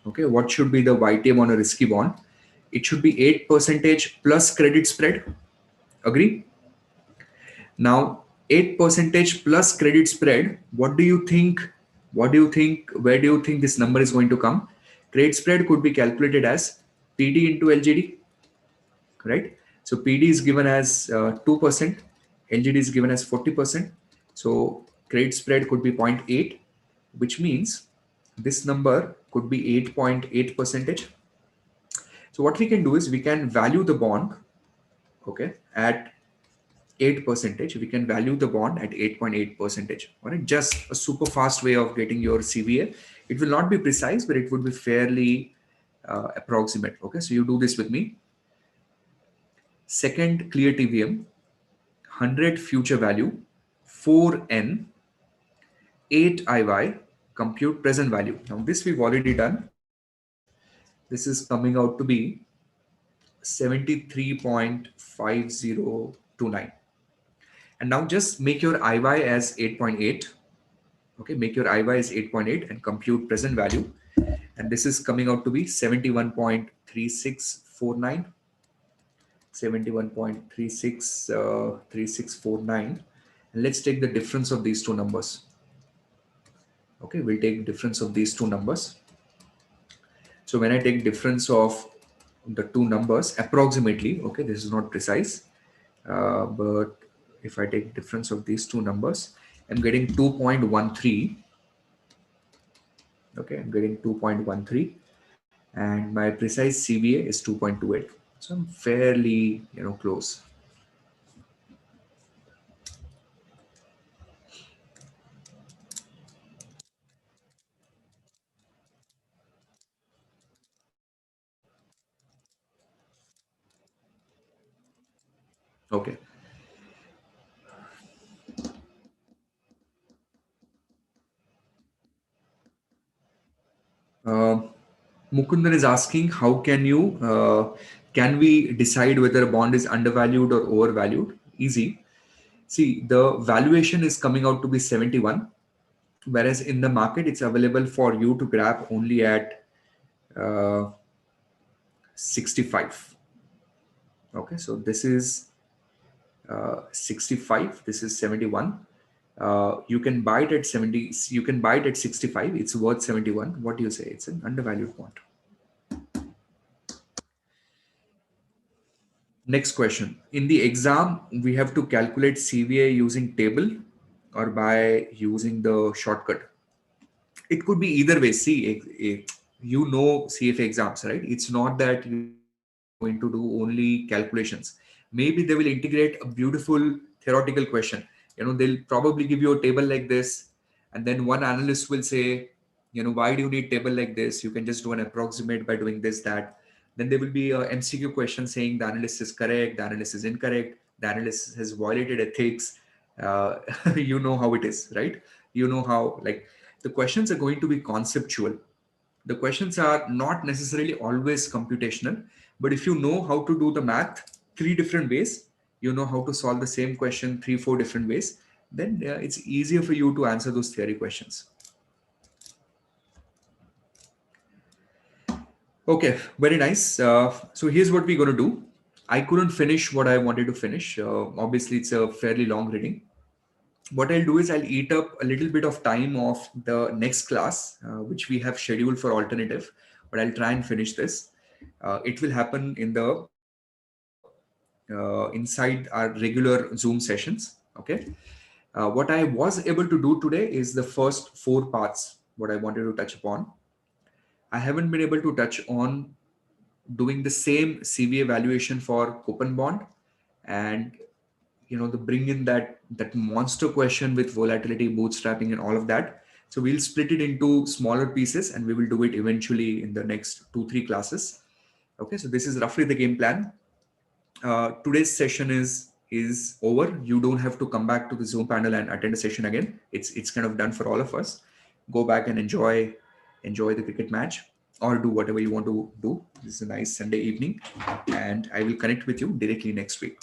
Okay, what should be the YTM on a risky bond? It should be 8% plus credit spread. Agree? Now, 8% plus credit spread. What do you think? What do you think? Where do you think this number is going to come? Credit spread could be calculated as PD into LGD, right? So PD is given as 2%, LGD is given as 40%. So credit spread could be 0.8, which means this number could be 8.8 percentage. So what we can do is we can value the bond, okay, at 8 percentage. We can value the bond at 8.8 percentage. All right, just a super fast way of getting your CVA. It will not be precise, but it would be fairly approximate. Okay, so you do this with me. Second clear TVM, 100 future value, 4N, 8 IY, compute present value. Now this we've already done. This is coming out to be 73.5029. And now just make your IY as 8.8. Okay, make your IY as 8.8 and compute present value. And this is coming out to be 71.3649. 3649. And let's take the difference of these two numbers. Okay, we'll take difference of these two numbers. So when I take difference of the two numbers approximately, okay, this is not precise, but if I take difference of these two numbers, I'm getting 2.13. Okay, I'm getting 2.13, and my precise CVA is 2.28. So I'm fairly, close. Okay. Uh, Mukundan is asking, how can we decide whether a bond is undervalued or overvalued? Easy. See, the valuation is coming out to be 71, whereas in the market, it's available for you to grab only at uh, 65. Okay, so this is 65, this is 71. You can buy it at 70, you can buy it at 65, it's worth 71. What do you say? It's an undervalued bond. Next question. In the exam, we have to calculate CVA using table or by using the shortcut. It could be either way. See, CFA exams, right? It's not that you are going to do only calculations. Maybe they will integrate a beautiful theoretical question. They'll probably give you a table like this, and then one analyst will say, why do you need table like this? You can just do an approximate by doing this, that. Then there will be a MCQ question saying the analyst is correct, the analyst is incorrect, the analyst has violated ethics. Uh, you know how it is, right? You know how, like, the questions are going to be conceptual. The questions are not necessarily always computational, but if you know how to do the math three different ways, you know how to solve the same question three, four different ways, then it's easier for you to answer those theory questions. Okay, very nice. So here's what we're going to do. I couldn't finish what I wanted to finish. Obviously, it's a fairly long reading. What I'll do is I'll eat up a little bit of time of the next class, which we have scheduled for alternative, but I'll try and finish this. It will happen in the inside our regular Zoom sessions. Okay. What I was able to do today is the first four parts, what I wanted to touch upon. I haven't been able to touch on doing the same CVA valuation for coupon bond, and the bring in that monster question with volatility, bootstrapping, and all of that. So we'll split it into smaller pieces, and we will do it eventually in the next 2-3 classes. Okay, so this is roughly the game plan. Today's session is over. You don't have to come back to the Zoom panel and attend a session again. It's kind of done for all of us. Go back and enjoy the cricket match, or do whatever you want to do. This is a nice Sunday evening, and I will connect with you directly next week.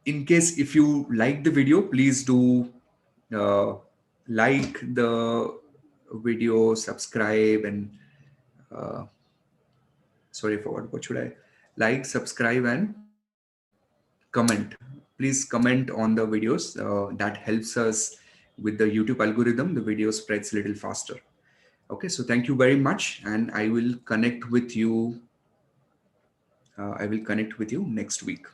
In case if you like the video, please do uh, like the video, subscribe, and uh, sorry, I forgot. What should I like, subscribe, and comment? Please comment on the videos. That helps us with the YouTube algorithm. The video spreads a little faster. Okay, so thank you very much, and I will connect with you. I will connect with you next week.